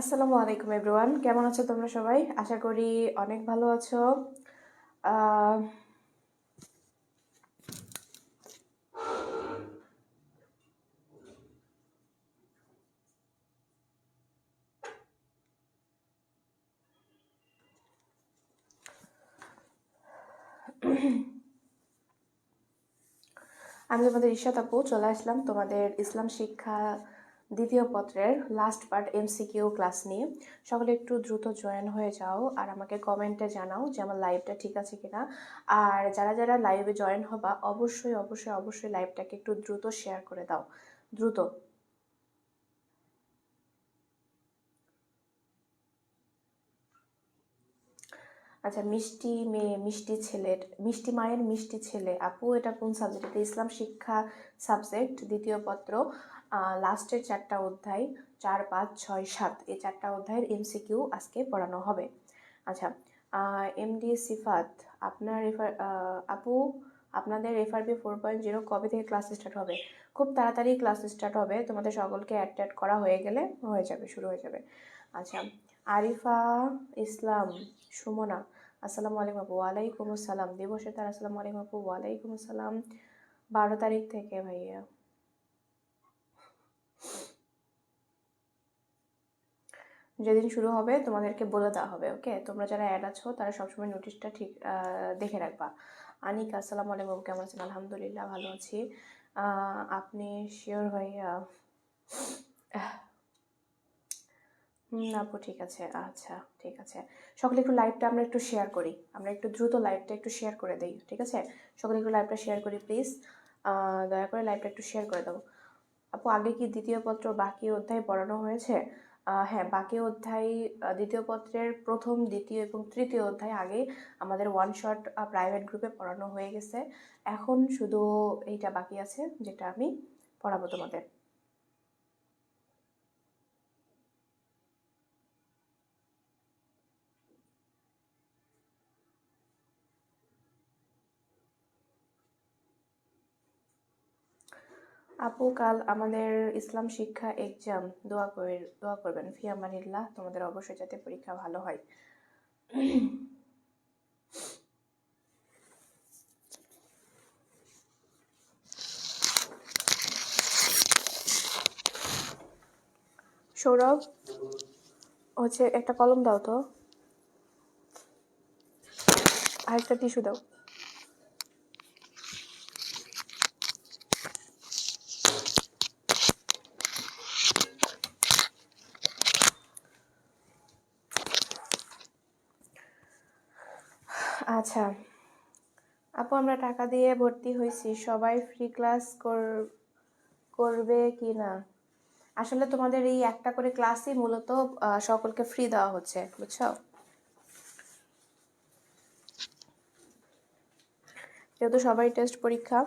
আসসালামু আলাইকুম এভরিওয়ান, কেমন আছো তোমরা সবাই? আশা করি অনেক ভালো আছো। আহ, আমি তোমাদের ইশাত আপু চলে আসলাম তোমাদের ইসলাম শিক্ষা দ্বিতীয় পত্রের লাস্ট পার্ট এমসিকিউ ক্লাস নিয়ে। সকলে একটু দ্রুত জয়েন হয়ে যাও আর আমাকে কমেন্টে জানাও যে আমার লাইভটা ঠিক আছে কিনা। আর যারা যারা লাইভে জয়েন হবা অবশ্যই অবশ্যই অবশ্যই লাইভটাকে একটু দ্রুত শেয়ার করে দাও, দ্রুত। আচ্ছা, মিষ্টি মেয়ে মিষ্টি ছেলের মিষ্টি মায়ের মিষ্টি ছেলে আপু, এটা কোন সাবজেক্ট? এটা ইসলাম শিক্ষা সাবজেক্ট দ্বিতীয় পত্র, লাস্টের 4টা অধ্যায়, 4, 5, 6, 7, এই 4টা অধ্যায়ের এমসিকিউ আজকে পড়ানো হবে। আচ্ছা, এমডি সিফাত, আপনার আপু আপনাদের এফআরবি 4.0 কবে থেকে ক্লাস স্টার্ট হবে? খুব তাড়াতাড়ি ক্লাস স্টার্ট হবে, তোমাদের সকলকে অ্যাড করা হয়ে গেলে হয়ে যাবে, শুরু হয়ে যাবে। আচ্ছা, আরিফা ইসলাম সুমনা, আসসালামু আলাইকুম আপু। ওয়ালাইকুম আসসালাম। দিবসে তার আসসালামু আলাইকুম আপু। ওয়ালাইকুম আসসালাম। 12 তারিখ থেকে ভাইয়া। যেদিন শুরু হবে তোমাদেরকে বলে দেওয়া হবে, ওকে? তোমরা যারা অ্যাড আছো তারা সবসময় নোটিশটা ঠিক দেখে রাখবা। আনিকা, আসসালামু আলাইকুম আপু, কেমন আছেন? আলহামদুলিল্লাহ ভালো আছি। আপনি শিওর ভাইয়া? আপু ঠিক আছে, আচ্ছা ঠিক আছে। সকলে একটু লাইভটা আমরা একটু শেয়ার করি, আমরা একটু দ্রুত লাইভটা একটু শেয়ার করে দিই, ঠিক আছে? সকলে একটু লাইভটা শেয়ার করি প্লিজ, দয়া করে লাইভটা একটু শেয়ার করে দাও। আপু, আগে কি দ্বিতীয় পত্র বাকি অধ্যায় পড়ানো হয়েছে? হ্যাঁ, বাকি অধ্যায় দ্বিতীয় পত্রের প্রথম, দ্বিতীয় এবং তৃতীয় অধ্যায় আগে আমাদের ওয়ান শট প্রাইভেট গ্রুপে পড়ানো হয়ে গেছে। এখন শুধু এইটা বাকি আছে যেটা আমি পড়াবো তোমাদের। আপু, কাল আমাদের ইসলাম শিক্ষা এক্সাম, দোয়া করবেন। ফি আমানিল্লাহ, তোমাদের অবশ্যই যাতে পরীক্ষা ভালো হয়। সৌরভ, হচ্ছে একটা কলম দাও তো, আর একটা টিস্যু দাও। আচ্ছা আপু, আমরা টাকা দিয়ে ভর্তি হয়েছি, সবাই ফ্রি ক্লাস করবে কি না? আসলে তোমাদের এই একটা করে ক্লাসই মূলত সকলকে ফ্রি দেওয়া হচ্ছে, বুঝছো? যেহেতু সবাই টেস্ট পরীক্ষা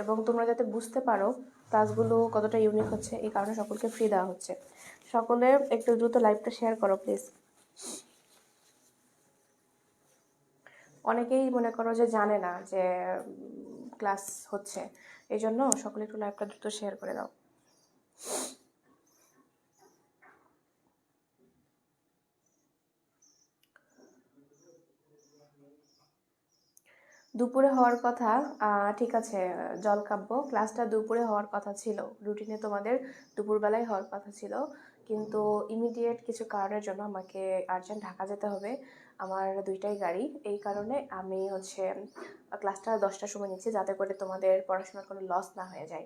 এবং তোমরা যাতে বুঝতে পারো ক্লাসগুলো কতটা ইউনিক হচ্ছে, এই কারণে সকলকে ফ্রি দেওয়া হচ্ছে। সকলে একটু দ্রুত লাইভটা শেয়ার করো প্লিজ। অনেকেই মনে করো যে জানে না যে ক্লাস হচ্ছে, এই জন্য সকলে একটু লাইভটা দ্রুত শেয়ার করে দাও। দুপুরে হওয়ার কথা, ঠিক আছে। জলকাব্য ক্লাসটা দুপুরে হওয়ার কথা ছিল, রুটিনে তোমাদের দুপুরবেলায় হওয়ার কথা ছিল, কিন্তু ইমিডিয়েট কিছু কারণের জন্য আমাকে আর্জেন্ট ঢাকা যেতে হবে, আমার 2টাই গাড়ি। এই কারণে আমি হচ্ছে ক্লাসটা 10টার সময় নিচ্ছি, যাতে করে তোমাদের পড়াশোনার কোনো লস না হয়ে যায়।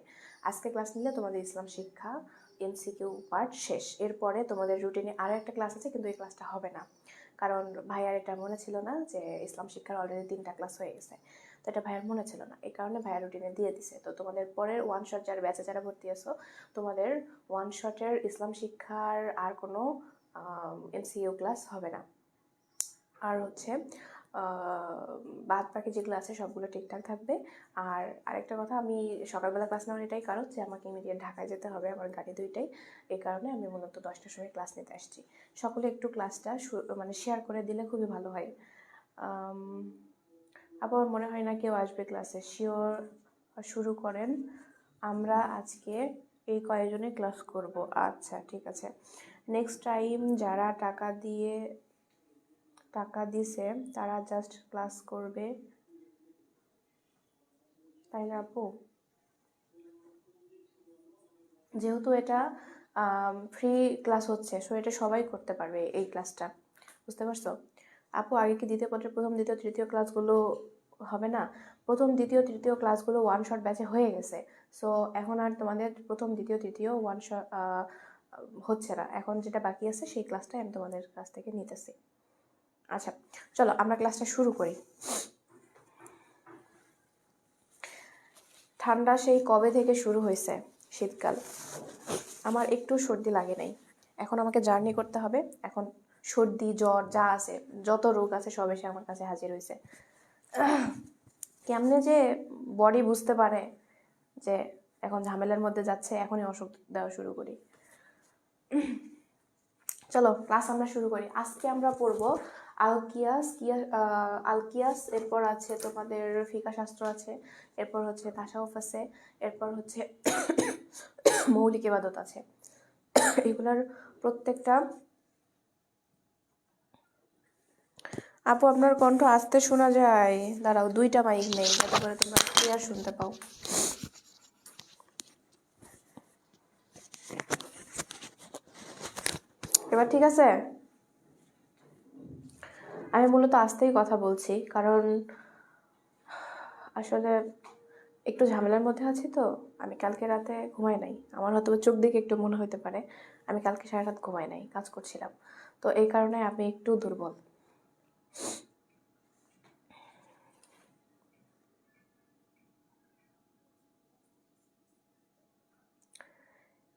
আজকে ক্লাস নিলে তোমাদের ইসলাম শিক্ষা এমসিকিউ পার্ট শেষ, এরপরে তোমাদের রুটিনে আরও একটা ক্লাস আছে, কিন্তু এই ক্লাসটা হবে না, কারণ ভাইয়ার এটা মনে ছিল না যে ইসলাম শিক্ষার অলরেডি 3টা ক্লাস হয়ে গেছে, তো এটা ভাইয়ার মনে ছিল না, এই কারণে ভাইয়ার রুটিনে দিয়ে দিছে। তো তোমাদের পরের ওয়ান শট যারা ব্যাচে যারা ভর্তি আছো, তোমাদের ওয়ান শটের ইসলাম শিক্ষার আর কোনো এমসিইউ ক্লাস হবে না। আর হচ্ছে বাদ বাকি যেগুলো আছে সবগুলো ঠিকঠাক থাকবে। আর আরেকটা কথা, আমি সকালবেলা ক্লাস নেওয়ার এটাই কারণ যে আমাকে ইমিডিয়েট ঢাকায় যেতে হবে, আমার গাড়ি 2টাই, এই কারণে আমি মূলত 10টার সময় ক্লাস নিতে আসছি। সকলে একটু ক্লাসটা মানে শেয়ার করে দিলে খুবই ভালো হয়। আবার মনে হয় না কেউ আসবে ক্লাসে, শিওর শুরু করেন, আমরা আজকে এই কয়েকজনে ক্লাস করব। আচ্ছা ঠিক আছে, নেক্সট টাইম যারা টাকা দিছে তারা জাস্ট ক্লাস করবে, তাই না আপু? যেহেতু এটা ফ্রি ক্লাস হচ্ছে, সো এটা সবাই করতে পারবে এই ক্লাসটা, বুঝতে পারছো আপু? আগে কি দ্বিতীয় পত্রের প্রথম দ্বিতীয় তৃতীয় ক্লাসগুলো হবে না? প্রথম দ্বিতীয় তৃতীয় ক্লাসগুলো ওয়ান শট ব্যাচে হয়ে গেছে, সো এখন আর তোমাদের প্রথম দ্বিতীয় তৃতীয় ওয়ান শট হচ্ছে না। এখন যেটা বাকি আছে সেই ক্লাসটাই আমি তোমাদের কাছ থেকে নিতেছি। আচ্ছা চলো আমরা ক্লাসটা শুরু করি। ঠান্ডা সেই কবে থেকে শুরু হয়েছে, শীতকাল। আমার একটু সর্দি লাগে নাই, এখন আমাকে জার্নি করতে হবে। এখন সর্দি জ্বর যা আছে, যত রোগ আছে সব এসে আমার কাছে হাজির হয়েছে। কেমনে যে বডি বুঝতে পারে যে এখন ঝামেলার মধ্যে যাচ্ছে, এখনই ওষুধ দেওয়া শুরু করি। চলো ক্লাস আমরা শুরু করি। আজকে আমরা পড়বো আলকিয়াস, এরপর আছে তোমাদের ফিকা শাস্ত্র আছে, এরপর হচ্ছে তাসাউফ আছে, এরপর হচ্ছে মৌলিক ইবাদত আছে। এগুলার প্রত্যেকটা। আপু আপনার কণ্ঠ আস্তে শোনা যায়, দাঁড়াও দুইটা মাইক নেই যাতে করে তোমরা ক্লিয়ার শুনতে পাও। এবার ঠিক আছে? আমি মূলত আস্তেই কথা বলছি, কারণ আসলে একটু ঝামেলার মধ্যে আছি তো। আমি কালকে রাতে ঘুমাই নাই, আমার হয়তো চোখ দিকে একটু মনে হতে পারে। আমি কালকে সারা রাত ঘুমাই নাই, কাজ করছিলাম, তো এই কারণে আমি একটু দুর্বল।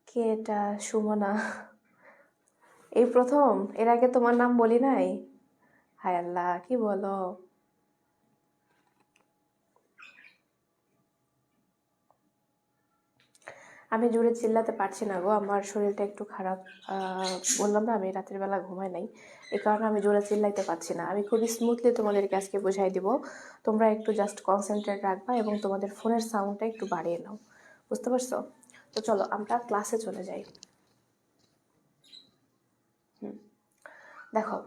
কে এটা? সুমনা? এই প্রথম? এর আগে তোমার নাম বলি নাই? হায় আল্লাহ, কি বলো! আমি জোরে চিল্লাতে পারছি না গো, আমার শরীরটা একটু খারাপ। বললাম না আমি রাতের বেলা ঘুমাই নাই, এই কারণে আমি জোরে চিল্লাইতে পারছি না। আমি খুবই স্মুথলি তোমাদেরকে আজকে বুঝাই দিব, তোমরা একটু জাস্ট কনসেন্ট্রেট রাখবা এবং তোমাদের ফোনের সাউন্ডটা একটু বাড়িয়ে নাও, বুঝতে পারছো? তো চলো আমরা ক্লাসে চলে যাই। দেখো,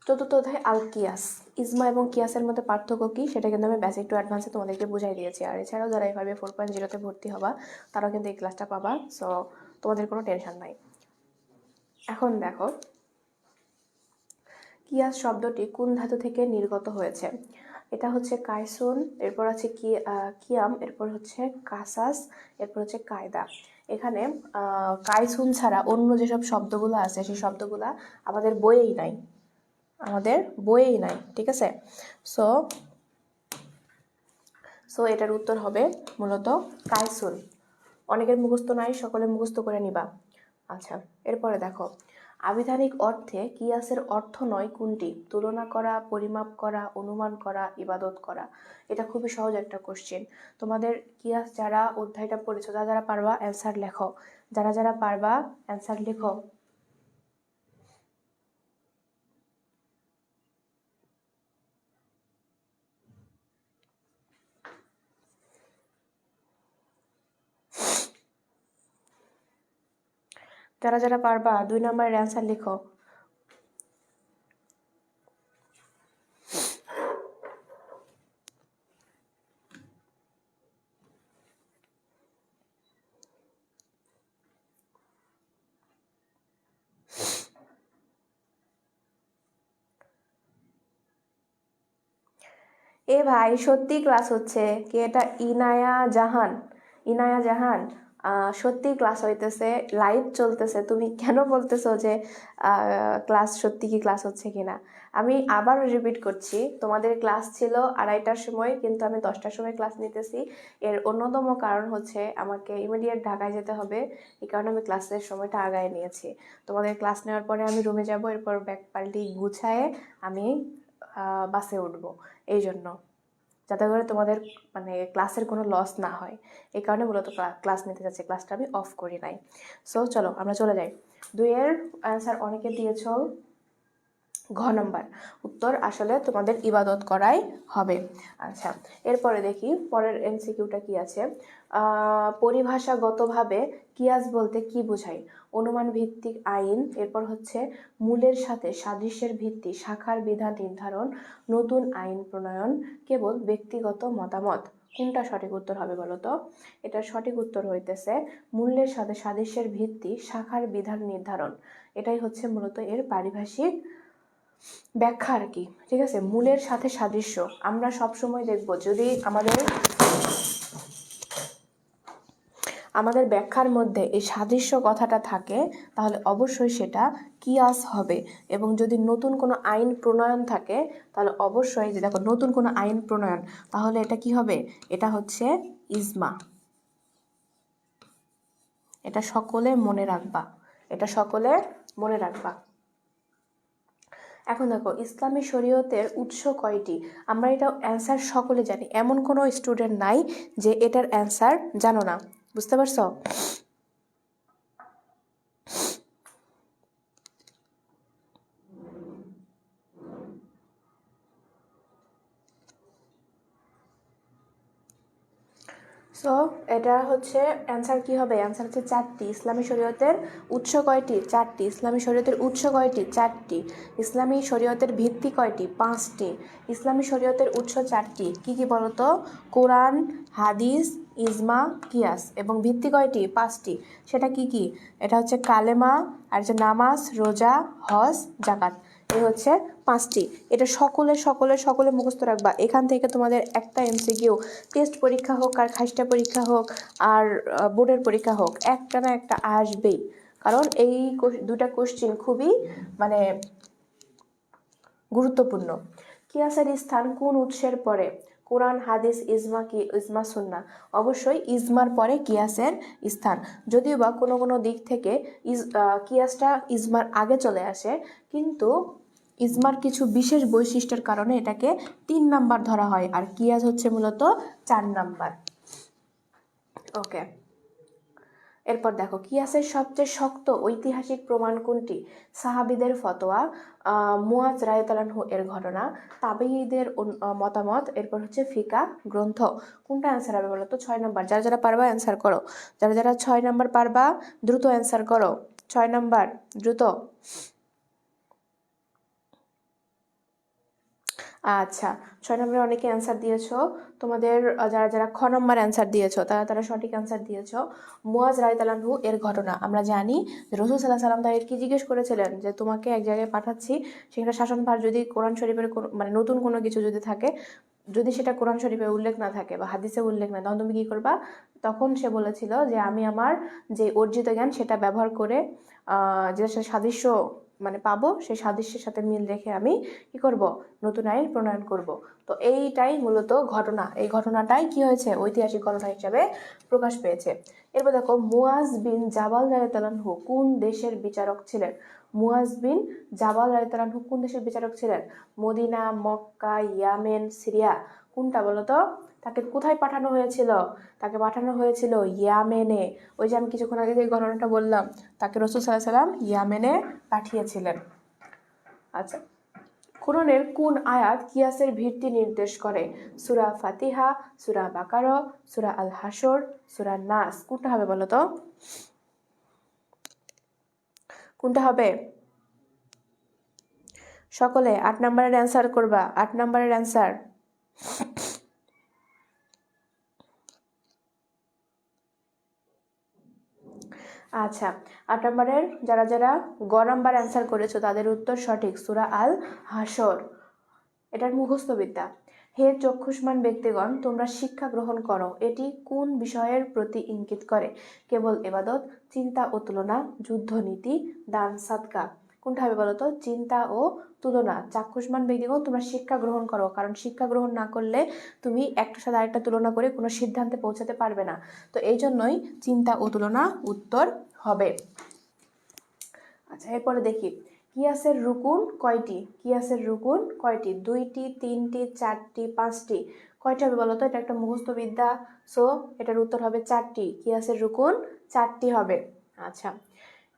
চতুর্থ অধ্যায় আলকিয়াস। ইজমা এবং কিয়াসের মধ্যে পার্থক্য কী সেটা কিন্তু আমি বেসিক টু অ্যাডভান্সে তোমাদেরকে বুঝাই দিয়েছি। আর এছাড়াও যারা এভাবে 4.0-তে ভর্তি হবা তারাও কিন্তু এই ক্লাসটা পাবা, সো তোমাদের কোনো টেনশন নাই। এখন দেখো, কিয়াস শব্দটি কোন ধাতু থেকে নির্গত হয়েছে? এটা হচ্ছে কাইসুন, এরপর আছে কিয়াম, এরপর হচ্ছে কাসাস, এরপর হচ্ছে কায়দা। এখানে কাইসুন ছাড়া অন্য যেসব শব্দগুলো আছে সেই শব্দগুলো আমাদের বইয়েই নাই, ঠিক আছে? সো এটার উত্তর হবে মূলত কাইসুন। অনেকের মুখস্থ নাই, সকলে মুখস্থ করে নিবা। আচ্ছা, এরপরে দেখো, আবিধানিক অর্থে কিয়াসের অর্থ নয় কোনটি? তুলনা করা, পরিমাপ করা, অনুমান করা, ইবাদত করা। এটা খুবই সহজ একটা কোশ্চেন। তোমাদের কিয়াস যারা অধ্যায়টা পড়েছো, যারা পারবা অ্যান্সার লেখো, যারা পারবা অ্যান্সার লেখো। যারা পারবা 2 নম্বরের অ্যান্সার লিখো। এ ভাই সত্যি ক্লাস হচ্ছে কি? এটা ইনায়া জাহান, সত্যি ক্লাস হইতেছে, লাইভ চলতেছে। তুমি কেন বলতেছো যে ক্লাস সত্যি কি ক্লাস হচ্ছে কিনা? আমি আবার রিপিট করছি, তোমাদের ক্লাস ছিল 2:30টার সময়, কিন্তু আমি 10টার সময় ক্লাস নিতেছি। এর অন্যতম কারণ হচ্ছে আমাকে ইমিডিয়েট ঢাকায় যেতে হবে, এই কারণে আমি ক্লাসের সময়টা আগায় নিয়েছি। তোমাদের ক্লাস নেওয়ার পরে আমি রুমে যাব, এরপর ব্যাগ পাল্টি গুছায়ে আমি বাসে উঠবো। এই জন্য, যাতে করে তোমাদের মানে ক্লাসের কোনো লস না হয়, এই কারণে মূলত ক্লাস নিতে যাচ্ছি। ক্লাসটা আমি অফ করি নাই। সো চলো আমরা চলে যাই। 2 এর অ্যান্সার অনেকে দিয়েছ, ঘ নম্বর উত্তর আসলে তোমাদের ইবাদত করাই হবে। আচ্ছা, এরপরে দেখি পরের এমসিকিউটা কি আছে। পরিভাষাগতভাবে কিয়াস বলতে কি বোঝায়? অনুমান ভিত্তিক আইন, এরপর হচ্ছে মূলের সাথে সাদৃশ্যের ভিত্তি, শাখার বিধান নির্ধারণ, নতুন আইন প্রণয়ন, কেবল ব্যক্তিগত মতামত। কোনটা সঠিক উত্তর হবে বলো তো? এটার সঠিক উত্তর হইতেছে মূলের সাথে সাদৃশ্যের ভিত্তি, শাখার বিধান নির্ধারণ। এটাই হচ্ছে মূলত এর পারিভাষিক ব্যাখ্যা আর কি। ঠিক আছে, মূলের সাথে সাদৃশ্য আমরা সব সময় দেখব, যদি আমাদের ব্যাখ্যার মধ্যে এই সাদৃশ্য কথাটা থাকে তাহলে অবশ্যই সেটা কিয়াস হবে। এবং যদি নতুন কোনো আইন প্রণয়ন থাকে তাহলে অবশ্যই, যে দেখো নতুন কোনো আইন প্রণয়ন, তাহলে এটা কি হবে? এটা হচ্ছে ইজমা। এটা সকলে মনে রাখবা, এটা সকলে মনে রাখবা। এখন দেখো ইসলামী শরীয়তের উৎস কয়টি? আমরা এটা অ্যান্সার সকলে জানি, এমন কোনো স্টুডেন্ট নাই যে এটার অ্যান্সার জানো না। বুঝতে পারছো? সো এটা হচ্ছে অ্যান্সার কি হবে? অ্যান্সার হচ্ছে 4টি। ইসলামী শরীয়তের উৎস কয়টি? 4টি। ইসলামী শরীয়তের উৎস কয়টি? 4টি। ইসলামী শরীয়তের ভিত্তি কয়টি? 5টি। ইসলামী শরীয়তের উৎস 4টি। কি কি বলতো? কোরআন, হাদিস, ইজমা, কিয়াস। এবং ভিত্তি কয়টি? 5টি। সেটা কি কি? এটা হচ্ছে কালেমা, আর হচ্ছে নামাজ, রোজা, হজ, জাকাত। এই হচ্ছে 5টি। এটা সকলে সকলে সকলে মুখস্থ রাখবা। এখান থেকে তোমাদের একটা এমসিকিউ, টেস্ট পরীক্ষা হোক আর খাসটা পরীক্ষা হোক আর বোর্ডের পরীক্ষা হোক, একটা না একটা আসবেই। কারণ এই দুটা কোশ্চিন খুবই মানে গুরুত্বপূর্ণ। কিয়াসের স্থান কোন উৎসের পরে? কোরআন, হাদিস, ইজমা কি ইজমা সুন্নাহ? অবশ্যই ইজমার পরে কিয়াসের স্থান। যদিও বা কোনো কোনো দিক থেকে কিয়াসটা ইজমার আগে চলে আসে, কিন্তু ইজমার কিছু বিশেষ বৈশিষ্ট্যের কারণে এটাকে 3 নাম্বার ধরা হয়, আর কিয়াস হচ্ছে মূলত 4 নাম্বার। ওকে, এরপর দেখো কিয়াসের সবচেয়ে শক্ত ঐতিহাসিক প্রমাণ কোনটি? সাহাবীদের ফতোয়া, মুয়াজ রাদিয়াল্লাহু আনহু এর ঘটনা, তাবেঈদের মতামত, এরপর হচ্ছে ফিকা গ্রন্থ। কোনটা অ্যান্সার হবে বলো তো? 6 নাম্বার। যারা যারা পারবা অ্যান্সার করো, যারা যারা 6 নাম্বার পারবা দ্রুত অ্যান্সার করো। 6 নাম্বার দ্রুত। আচ্ছা, 6 নম্বরে অনেকে অ্যান্সার দিয়েছো। তোমাদের যারা যারা খ নম্বর অ্যান্সার দিয়েছো তারা তারা সঠিক অ্যান্সার দিয়েছো। মুয়াজ রাদিয়াল্লাহু আনহু এর ঘটনা আমরা জানি যে রাসূল সাল্লাল্লাহু আলাইহি ওয়াসাল্লাম তাকে কি জিজ্ঞেস করেছিলেন, যে তোমাকে এক জায়গায় পাঠাচ্ছি, সেখানে শাসনভার যদি কোরআন শরীফের মানে নতুন কোনো কিছু যদি থাকে, যদি সেটা কোরআন শরীফে উল্লেখ না থাকে বা হাদিসে উল্লেখ না, তখন তুমি কী করবা? তখন সে বলেছিল যে আমি আমার যে অর্জিত জ্ঞান সেটা ব্যবহার করে যে সাদৃশ্য মানে পাবো, সেই সাদৃশ্যের সাথে মিল রেখে আমি কি করব? নতুন আইন প্রণয়ন করব। তো এইটাই মূলত ঘটনা। এই ঘটনাটাই কি হয়েছে? ঐতিহাসিক ঘটনা হিসাবে প্রকাশ পেয়েছে। এরপর দেখো মুয়াজ বিন জাবাল রাদিয়াল্লাহু আনহু কোন দেশের বিচারক ছিলেন? মুয়াজ বিন জাবাল রাদিয়াল্লাহু আনহু কোন দেশের বিচারক ছিলেন? Medina, Mecca, Yemen, Syria? কোনটা বলো তো? তাকে কোথায় পাঠানো হয়েছিল? তাকে পাঠানো হয়েছিল ইয়ামেনে। ওই যে আমি কিছুক্ষণ আগে যে ঘটনাটা বললাম, তাকে রাসূল সাল্লাল্লাহু আলাইহি ওয়াসাল্লাম ইয়ামেনে পাঠিয়েছিলেন। আচ্ছা, কোরআনের কোন আয়াত কিয়াসের ভিত্তি নির্দেশ করে? সূরা ফাতিহা, সূরা বাকারা, সূরা আল হাসর, সূরা নাস? কোনটা হবে বলো তো? কোনটা হবে? সকলে 8 নম্বরের অ্যান্সার করবা। 8 নম্বরের অ্যান্সার। আচ্ছা, 8 নম্বরের যারা যারা গ নাম্বার অ্যান্সার করেছো তাদের উত্তর সঠিক, সূরা আল হাসর। এটার মুখস্থ বিদ্যা। হে চক্ষুষ্মান ব্যক্তিগণ, তোমরা শিক্ষা গ্রহণ করো। এটি কোন বিষয়ের প্রতি ইঙ্গিত করে? কেবল ইবাদত, চিন্তা ও তুলনা, যুদ্ধনীতি, দান সাদকা? কোনটা হবে বলো তো? চিন্তা ও তুলনা। চাক্ষুষ্মান ব্যক্তিগণ তোমরা শিক্ষা গ্রহণ করো, কারণ শিক্ষা গ্রহণ না করলে তুমি একটার সাথে আরেকটা তুলনা করে কোনো সিদ্ধান্তে পৌঁছাতে পারবে না। তো এই জন্যই চিন্তা ও তুলনা উত্তর হবে। আচ্ছা, এরপরে দেখি কিয়াসের রুকুন কয়টি? কিয়াসের রুকুন কয়টি? 2টি, 3টি, 4টি, 5টি? কয়টি হবে বলো তো? এটা একটা মুখস্থ বিদ্যা। সো এটার উত্তর হবে 4টি। কিয়াসের রুকুন 4টি হবে। আচ্ছা,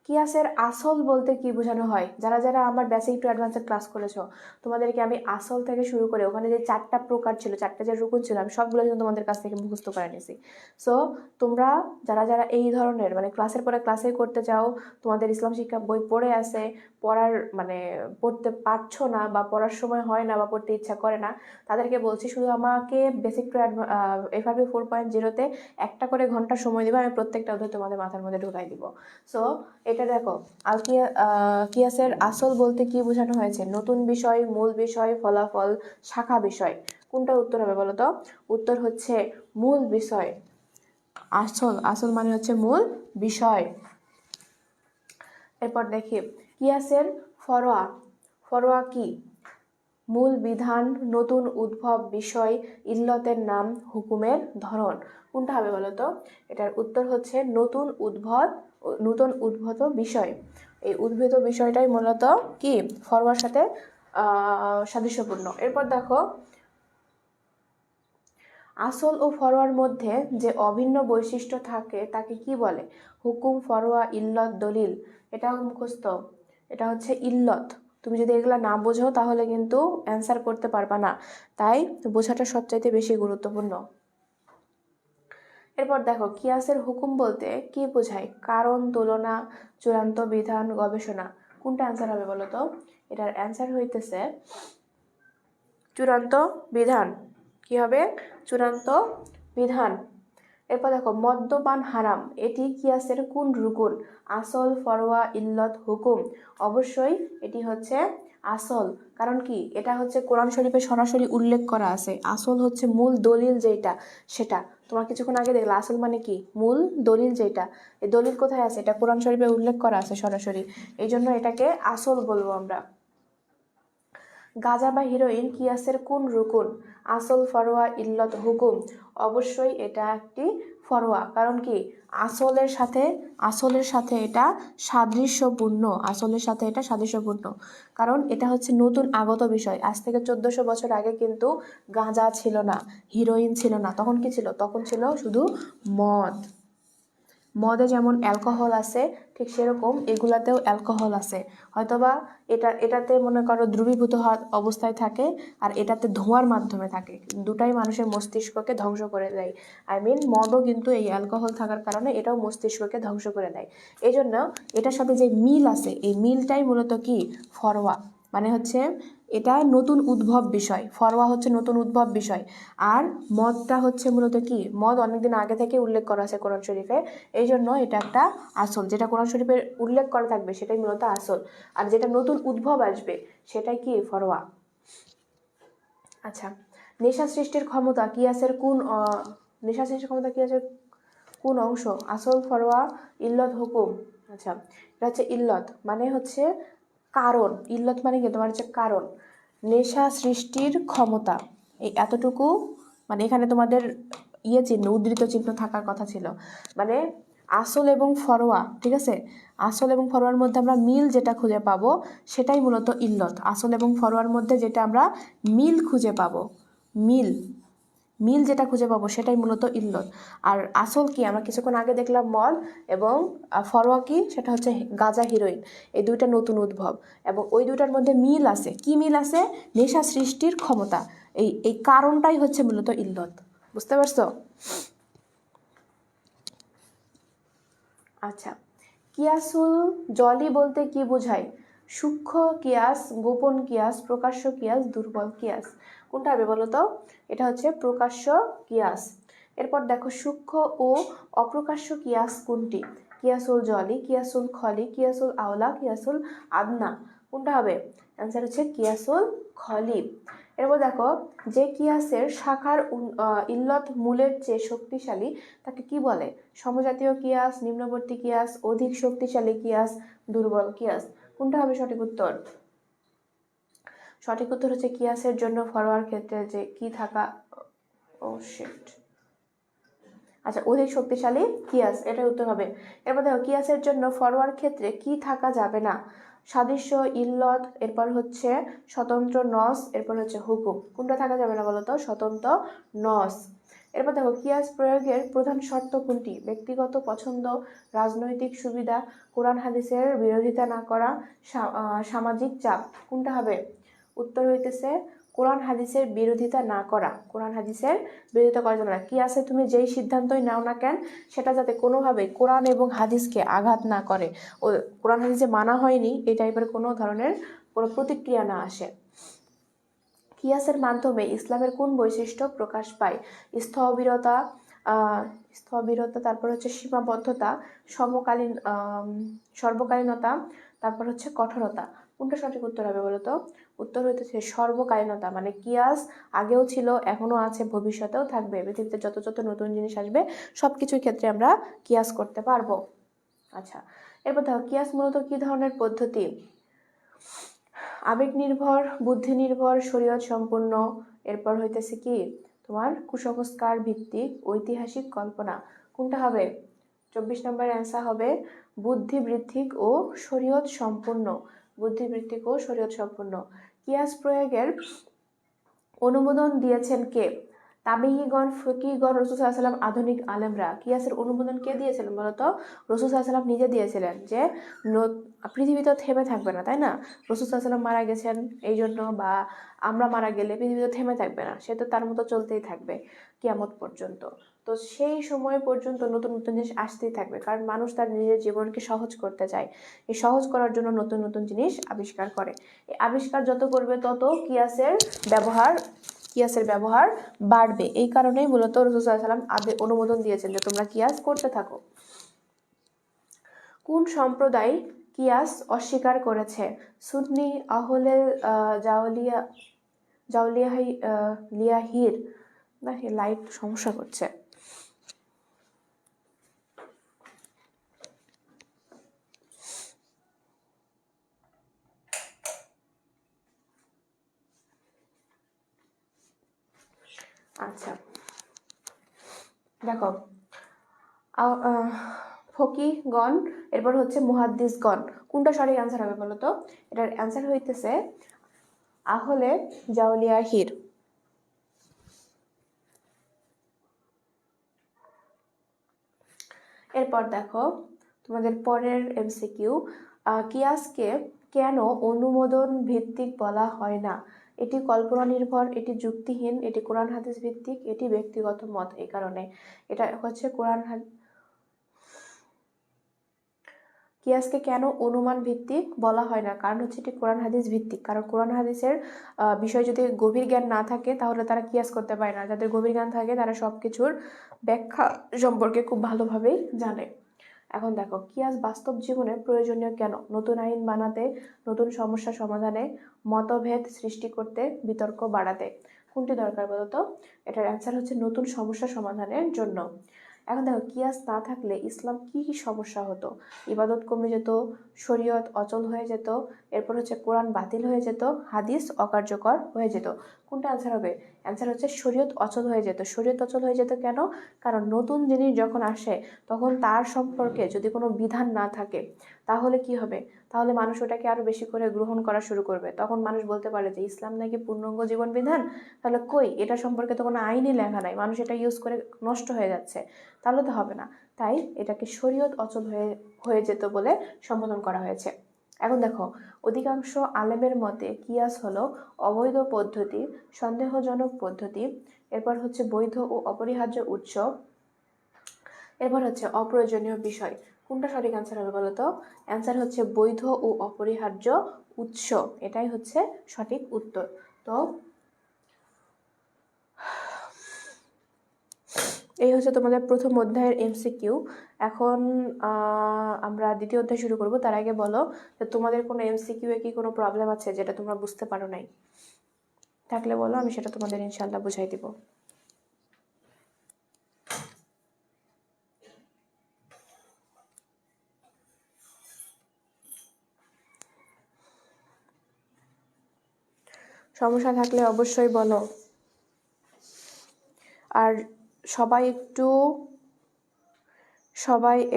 কিয়াসের আসল বলতে কি বোঝানো হয়? যারা যারা আমার বেসিক টু অ্যাডভান্সের ক্লাস করেছো, তোমাদেরকে আমি আসল থেকে শুরু করে ওখানে যে 4টা প্রকার ছিল, 4টা যে রুকুন ছিল, আমি সবগুলো কিন্তু তোমাদের কাছ থেকে মুখস্থ করে নিয়েছি। সো তোমরা যারা যারা এই ধরনের মানে ক্লাসের পরে ক্লাসে করতে চাও, তোমাদের ইসলাম শিক্ষা বই পড়ে আছে, পড়ার মানে পড়তে পারছো না বা পড়ার সময় হয় না বা পড়তে ইচ্ছা করে না, তাদেরকে বলছি শুধু আমাকে বেসিক টু FRB 4.0-তে একটা করে ঘন্টা সময় দেবে, আমি প্রত্যেকটা অধ্যায় তোমাদের মাথার মধ্যে ঢুকাই দিব। সো এটা দেখো, কিয়াসের আসল বলতে কি বোঝানো হয়েছে? নতুন বিষয়, মূল বিষয়, ফলাফল, শাখা বিষয়। কোনটা উত্তর হবে বলো তো? উত্তর হচ্ছে মূল বিষয়। আসল, আসল মানে হচ্ছে মূল বিষয়। এরপর দেখি কিয়াসের ফরোয়া। ফরোয়া কি? মূল বিধান, নতুন উদ্ভব বিষয়, ইল্লতের নাম, হুকুমের ধরন। কোনটা হবে বলো তো? এটার উত্তর হচ্ছে নতুন উদ্ভূত বিষয়। এই উদ্ভূত বিষয়টাই মূলত কি ফরওয়ার সাথে সাদৃশ্যপূর্ণ। এরপর দেখো, আসল ও ফরওয়ার মধ্যে যে অভিন্ন বৈশিষ্ট্য থাকে তাকে কি বলে? হুকুম, ফরওয়া, ইল্লত, দলিল। এটাও মুখস্থ। এটা হচ্ছে ইল্লত। তুমি যদি এগুলা না বোঝো তাহলে কিন্তু অ্যান্সার করতে পারবা না, তাই বোঝাটা সবচাইতে বেশি গুরুত্বপূর্ণ। এরপর দেখো, কিয়াসের হুকুম বলতে কি বোঝায়? কারণ, তুলনা, চূড়ান্ত বিধান, গবেষণা। কোনটা অ্যান্সার হবে বলো তো? এটার অ্যান্সার হইতেছে চূড়ান্ত বিধান। কি হবে? চূড়ান্ত বিধান। এরপর দেখো, মদ্যপান হারাম, এটি কিয়াসের কোন রুকুন? আসল, ফরওয়া, ইল্লত, হুকুম। অবশ্যই এটি হচ্ছে আসল। কারণ কি? এটা হচ্ছে কোরআন শরীফে সরাসরি উল্লেখ করা আছে। আসল হচ্ছে মূল দলিল যেটা, সেটা তোমার কিছুক্ষণ আগে দেখলা। আসল মানে কি? মূল দলিল যেটা। এই দলিল কোথায় আছে? এটা কোরআন শরীফে উল্লেখ করা আছে সরাসরি, এই জন্য এটাকে আসল বলবো আমরা। গাঁজা বা হিরোইন কিয়াসের কোন রুকুন? আসল, ফরওয়া, ইল্লত, হুকুম। অবশ্যই এটা একটি ফরওয়া। কারণ কি? আসলের সাথে এটা সাদৃশ্যপূর্ণ। আসলের সাথে এটা সাদৃশ্যপূর্ণ, কারণ এটা হচ্ছে নতুন আগত বিষয়। আজ থেকে 1400 বছর আগে কিন্তু গাঁজা ছিল না, হিরোইন ছিল না। তখন কি ছিল? তখন ছিল শুধু মদ। মদে যেমন অ্যালকোহল আছে, ঠিক সেরকম এগুলাতেও অ্যালকোহল আছে। হয়তোবা এটাতে মনে করো দ্রবীভূত হওয়ার অবস্থায় থাকে, আর এটাতে ধোঁয়ার মাধ্যমে থাকে। দুটাই মানুষের মস্তিষ্ককে ধ্বংস করে দেয়। মদও কিন্তু এই অ্যালকোহল থাকার কারণে এটাও মস্তিষ্ককে ধ্বংস করে দেয়। এই জন্য এটার সাথে যে মিল আছে, এই মিলটাই মূলত কি ফরওয়া। মানে হচ্ছে এটা নতুন উদ্ভব বিষয়। ফরওয়া হচ্ছে নতুন উদ্ভব বিষয়। আর মদটা হচ্ছে মূলত কি? মদ অনেকদিন আগে থেকে উল্লেখ করা আছে কোরআন শরীফে, এই জন্য এটা একটা আসল। যেটা কোরআন শরীফের উল্লেখ করা থাকবে সেটাই মূলত আসল, আর যেটা নতুন উদ্ভব আসবে সেটাই কি ফরওয়া। আচ্ছা, নেশা সৃষ্টির ক্ষমতা কিয়াসের কোন নেশা সৃষ্টির ক্ষমতা কিয়াসের কোন অংশ? আসল, ফরওয়া, ইল্লত, হুকুম। আচ্ছা, এটা হচ্ছে ইল্লত, মানে হচ্ছে কারণ। ইল্লত মানে কি? তোমার হচ্ছে কারণ। নেশা সৃষ্টির ক্ষমতা, এই এতটুকু মানে এখানে তোমাদের চিহ্ন, উদ্ধৃত চিহ্ন থাকার কথা ছিল। মানে আসল এবং ফরওয়া, ঠিক আছে? আসল এবং ফরওয়ার মধ্যে আমরা মিল যেটা খুঁজে পাবো সেটাই মূলত ইল্লত। আসল এবং ফরওয়ার মধ্যে যেটা আমরা মিল খুঁজে পাবো, মিল মিল যেটা খুঁজে পাবো সেটাই মূলত ইল্লত। আর আসল কি? আমরা কিছুক্ষণ আগে দেখলাম মদ, এবং ফরওয়া কি? সেটা হচ্ছে গাঁজা, হিরোইন। এই দুইটা নতুন উদ্ভব, এবং ওই দুইটার মধ্যে মিল আছে। কি মিল আছে? নেশা সৃষ্টির ক্ষমতা। এই কারণটাই হচ্ছে মূলত ইল্লত। বুঝতে পারছো? আচ্ছা, কিয়াসুল জলি বলতে কি বোঝায়? সূক্ষ্ম কিয়াস, গোপন কিয়াস, প্রকাশ্য কিয়াস, দুর্বল কিয়াস। কোনটা হবে বলো তো? এটা হচ্ছে প্রকাশ্য কিয়াস। এরপর দেখো, সূক্ষ্ম ও অপ্রকাশ্য কিয়াস কোনটি? কিয়াসুল জলি, কিয়াসুল খলি, কিয়াসুল আওলা, কিয়াসুল আদনা। কোনটা হবে? অ্যান্সার হচ্ছে কিয়াসুল খলি। এরপর দেখো, যে কিয়াসের শাখার ইল্লত মূলের চেয়ে শক্তিশালী তাকে কি বলে? সমজাতীয় কিয়াস, নিম্নবর্তী কিয়াস, অধিক শক্তিশালী কিয়াস, দুর্বল কিয়াস। কোনটা হবে সঠিক উত্তর? সঠিক উত্তর হচ্ছে কিয়াসের জন্য ফরওয়ার ক্ষেত্রে যে কি থাকা, ও শিট, আচ্ছা, অধিক শক্তিশালী কিয়াস, এটার উত্তর হবে। এরপর দেখো, কিয়াসের জন্য ফরওয়ার ক্ষেত্রে কি থাকা যাবে না? সাদৃশ্য, ইল্লত, এরপর হচ্ছে স্বতন্ত্র নস, এরপর হচ্ছে হুকুম। কোনটা থাকা যাবে না বলতো? স্বতন্ত্র নস। এরপর দেখো কিয়াস প্রয়োগের প্রধান শর্ত কোনটি? ব্যক্তিগত পছন্দ, রাজনৈতিক সুবিধা, কোরআন হাদিসের বিরোধিতা না করা, সামাজিক চাপ। কোনটা হবে? উত্তর হইতেছে কোরআন হাদিসের বিরোধিতা না করা। কোরআন হাদিসের বিরোধিতা করা যাবে না। কিয়াসে তুমি যেই সিদ্ধান্তই নাও না কেন সেটা যাতে কোনোভাবে কোরআন এবং হাদিসকে আঘাত না করে, ও কোরআন হাদিসে মানা হয়নি এই টাইপের কোনো ধরনের কোনো প্রতিক্রিয়া না আসে। কিয়াসের মাধ্যমে ইসলামের কোন বৈশিষ্ট্য প্রকাশ পায়? স্থবিরতা, তারপর হচ্ছে সীমাবদ্ধতা, সমকালীন সর্বকালীনতা, তারপর হচ্ছে কঠোরতা। কোনটা সঠিক উত্তর হবে বলো তো? উত্তর হইতেছে সর্বকালীনতা। মানে কিয়াস আগেও ছিল, এখনো আছে, ভবিষ্যতেও থাকবে। পৃথিবীতে যত যত নতুন জিনিস আসবে সব কিছুর ক্ষেত্রে আমরা কিয়াস করতে পারবো। আচ্ছা, এরপর দেখো কিয়াস মূলত কি ধরনের পদ্ধতি? আবেগ নির্ভর, বুদ্ধি নির্ভর, শরীয়ত সম্পূর্ণ, এরপর হইতেছে কি তোমার কুসংস্কার ভিত্তিক, ঐতিহাসিক কল্পনা। কোনটা হবে? 24 নম্বর অ্যান্সার হবে বুদ্ধি ভিত্তিক ও শরীয়ত সম্পূর্ণ। বুদ্ধি ভিত্তিক ও শরীয়ত সম্পূর্ণ। কিয়াস প্রয়োগের অনুমোদন দিয়েছেন কে? তাবিঈগণ, ফকিহগণ, রাসূল সাল্লাল্লাহু আলাইহি ওয়াসাল্লাম, আধুনিক আলেমরা। কিয়াসের অনুমোদন কে দিয়েছিলেন বলতো? রাসূল সাল্লাল্লাহু আলাইহি ওয়াসাল্লাম নিজে দিয়েছিলেন যে পৃথিবী তো থেমে থাকবে না, তাই না? রাসূল সাল্লাল্লাহু আলাইহি ওয়াসাল্লাম মারা গেছেন এই জন্য, বা আমরা মারা গেলে পৃথিবী তো থেমে থাকবে না, সে তো তার মতো চলতেই থাকবে কিয়ামত পর্যন্ত। তো সেই সময় পর্যন্ত নতুন নতুন জিনিস আসতেই থাকবে, কারণ মানুষ তার নিজের জীবনকে সহজ করতে চায়। এই সহজ করার জন্য নতুন নতুন জিনিস আবিষ্কার করে। এই আবিষ্কার যত করবে তত কিয়াসের ব্যবহার বাড়বে। এই কারণেই মূলত রাসূল সাল্লাল্লাহু আলাইহি ওয়াসাল্লাম অনুমোদন দিয়েছেন যে তোমরা কিয়াস করতে থাকো। কোন সম্প্রদায় কিয়াস অস্বীকার করেছে? সুন্নি, আহলে লিয়াহির। না, লাইট সমস্যা করছে। আচ্ছা দেখো, ফকিহগণ, এরপর হচ্ছে মুহাদ্দিসগণ। কোনটা সঠিক অ্যান্সার হবে বলো তো? এটার অ্যান্সার হইতেছে আহলে জাওলিয়াহির। এরপর দেখো তোমাদের পরের এমসিকিউ, কিয়াসকে কেন অনুমোদন ভিত্তিক বলা হয় না? এটি কল্পনা নির্ভর, এটি যুক্তিহীন, এটি কোরআন হাদিস ভিত্তিক, এটি ব্যক্তিগত মত। এই কারণে এটা হচ্ছে কিয়াসকে কেন অনুমান ভিত্তিক বলা হয় না? কারণ হচ্ছে এটি কোরআন হাদিস ভিত্তিক। কারণ কোরআন হাদিসের বিষয় যদি গভীর জ্ঞান না থাকে তাহলে তারা কিয়াস করতে পারে না। যাদের গভীর জ্ঞান থাকে তারা সবকিছুর ব্যাখ্যা সম্পর্কে খুব ভালোভাবেই জানে। এখন দেখো, কিয়াস বাস্তব জীবনে প্রয়োজনীয় কেন? নতুন আইন বানাতে, নতুন সমস্যা সমাধানে, মতভেদ সৃষ্টি করতে, বিতর্ক বাড়াতে। কোনটি দরকার বলতো? এটার অ্যান্সার হচ্ছে নতুন সমস্যা সমাধানের জন্য। এখন দেখো, কিয়াস না থাকলে ইসলাম কি কি সমস্যা হতো? ইবাদত কমে যেত, শরীয়ত অচল হয়ে যেত, এরপর হচ্ছে কোরআন বাতিল হয়ে যেত, হাদিস অকার্যকর হয়ে যেত। কোনটা অ্যান্সার হবে? অ্যান্সার হচ্ছে শরীয়ত অচল হয়ে যেত। শরীয়ত অচল হয়ে যেত কেন? কারণ নতুন জিনিস যখন আসে তখন তার সম্পর্কে যদি কোনো বিধান না থাকে তাহলে কি হবে? তাহলে মানুষ ওটাকে আরো বেশি করে গ্রহণ করা শুরু করবে। তখন মানুষ বলতে পারে যে ইসলাম নাকি পূর্ণাঙ্গ জীবন বিধান, তাহলে কই এটা সম্পর্কে তো কোনো আইনই লেখা নাই, মানুষ এটা ইউজ করে নষ্ট হয়ে যাচ্ছে, তাহলে তো হবে না। তাই এটাকে শরীয়ত অচল হয়ে যেত বলে সম্বোধন করা হয়েছে। এখন দেখো, অধিকাংশ আলেমের মতে কিয়াস হলো অবৈধ পদ্ধতি, সন্দেহজনক পদ্ধতি, এরপর হচ্ছে বৈধ ও অপরিহার্য উৎস, এরপর হচ্ছে অপ্রয়োজনীয় বিষয়। কোনটা সঠিক অ্যান্সার হবে বলো তো? অ্যান্সার হচ্ছে বৈধ ও অপরিহার্য উৎস। এটাই হচ্ছে সঠিক উত্তর। তো এই হচ্ছে তোমাদের প্রথম অধ্যায়ের এমসিকিউ। এখন আমরা দ্বিতীয় অধ্যায় শুরু করব। তার আগে বলো যে তোমাদের কোনো এমসিকিউ এ কি কোনো প্রবলেম আছে যেটা তোমরা বুঝতে পারো নাই? থাকলে বলো, আমি সেটা তোমাদের ইনশাল্লাহ বুঝাই দিব। সমস্যা থাকলে অবশ্যই বলো। আর সবাই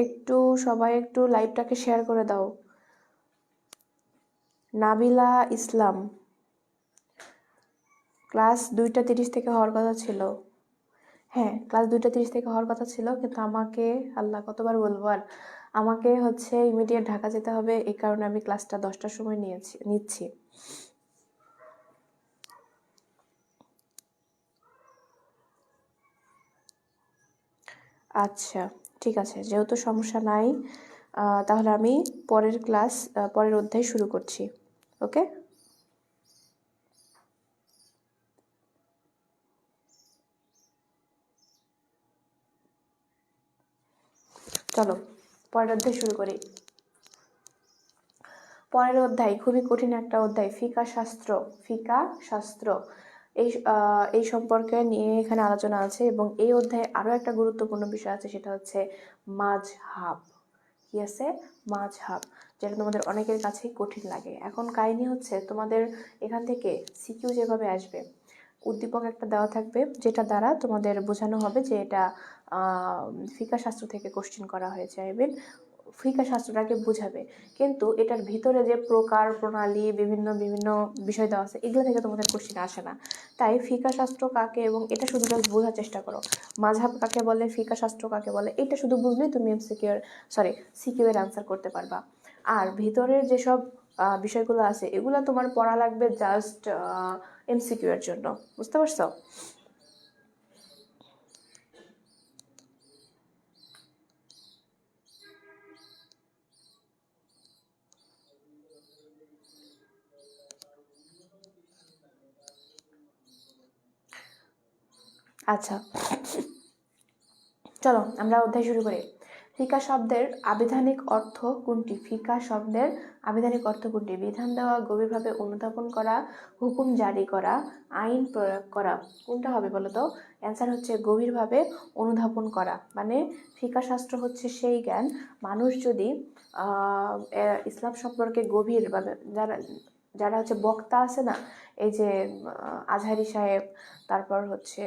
একটু লাইভটাকে শেয়ার করে দাও। নাবিলা ইসলাম, ক্লাস 2:30 থেকে হওয়ার কথা ছিল। হ্যাঁ, ক্লাস 2টা 30 থেকে হওয়ার কথা ছিল, কিন্তু আমাকে, আল্লাহ কতবার বলবো আর, আমাকে হচ্ছে ইমিডিয়েট ঢাকা যেতে হবে, এই কারণে আমি ক্লাসটা 10টার সময় নিচ্ছি। আচ্ছা, ঠিক আছে, যেহেতু সমস্যা নাই, তাহলে আমি পরের অধ্যায় শুরু করছি। ওকে, চলো পরের অধ্যায় শুরু করি। পরের অধ্যায় খুবই কঠিন একটা অধ্যায়, ফিকা শাস্ত্র। ফিকা শাস্ত্র এই সম্পর্কে নিয়ে এখানে আলোচনা আছে, এবং এই অধ্যায়ে আরো একটা গুরুত্বপূর্ণ বিষয় আছে, সেটা হচ্ছে মাযহাব। কি আছে? মাযহাব, যেটা তোমাদের অনেকের কাছেই কঠিন লাগে। এখন কাহিনী হচ্ছে, তোমাদের এখান থেকে সিকিউ যেভাবে আসবে, উদ্দীপক একটা দেওয়া থাকবে, যেটা দ্বারা তোমাদের বোঝানো হবে যে এটা ফিকা শাস্ত্র থেকে কোশ্চেন করা হয়েছে, আই মিন ফিকা শাস্ত্রটাকে বুঝাবে। কিন্তু এটার ভিতরে যে প্রকার প্রণালী বিভিন্ন বিভিন্ন বিষয় দেওয়া আছে, এগুলো থেকে তোমাদের কোশ্চেন আসে না। তাই ফিকা শাস্ত্র কাকে, এবং এটা শুধু জাস্ট বোঝার চেষ্টা করো, মাযহাব কাকে বলে, ফিকা শাস্ত্র কাকে বলে, এটা শুধু বুঝলেই তুমি সিকিউ এর আনসার করতে পারবা। আর ভিতরের যেসব বিষয়গুলো আছে, এগুলো তোমার পড়া লাগবে জাস্ট এমসিকিউ এর জন্য। বুঝতে পারছো? আচ্ছা, চলো আমরা অধ্যায় শুরু করি। ফিকা শব্দের আবিধানিক অর্থ কোনটি? ফিকা শব্দের আবিধানিক অর্থ কোনটি? বিধান দেওয়া, গভীরভাবে অনুধাবন করা, হুকুম জারি করা, আইন প্রয়োগ করা। কোনটা হবে বলো তো? অ্যান্সার হচ্ছে গভীরভাবে অনুধাবন করা। মানে ফিকা শাস্ত্র হচ্ছে সেই জ্ঞান, মানুষ যদি ইসলাম সম্পর্কে গভীরভাবে, যারা যারা হচ্ছে বক্তা আছে না, এই যে আজহারি সাহেব, তারপর হচ্ছে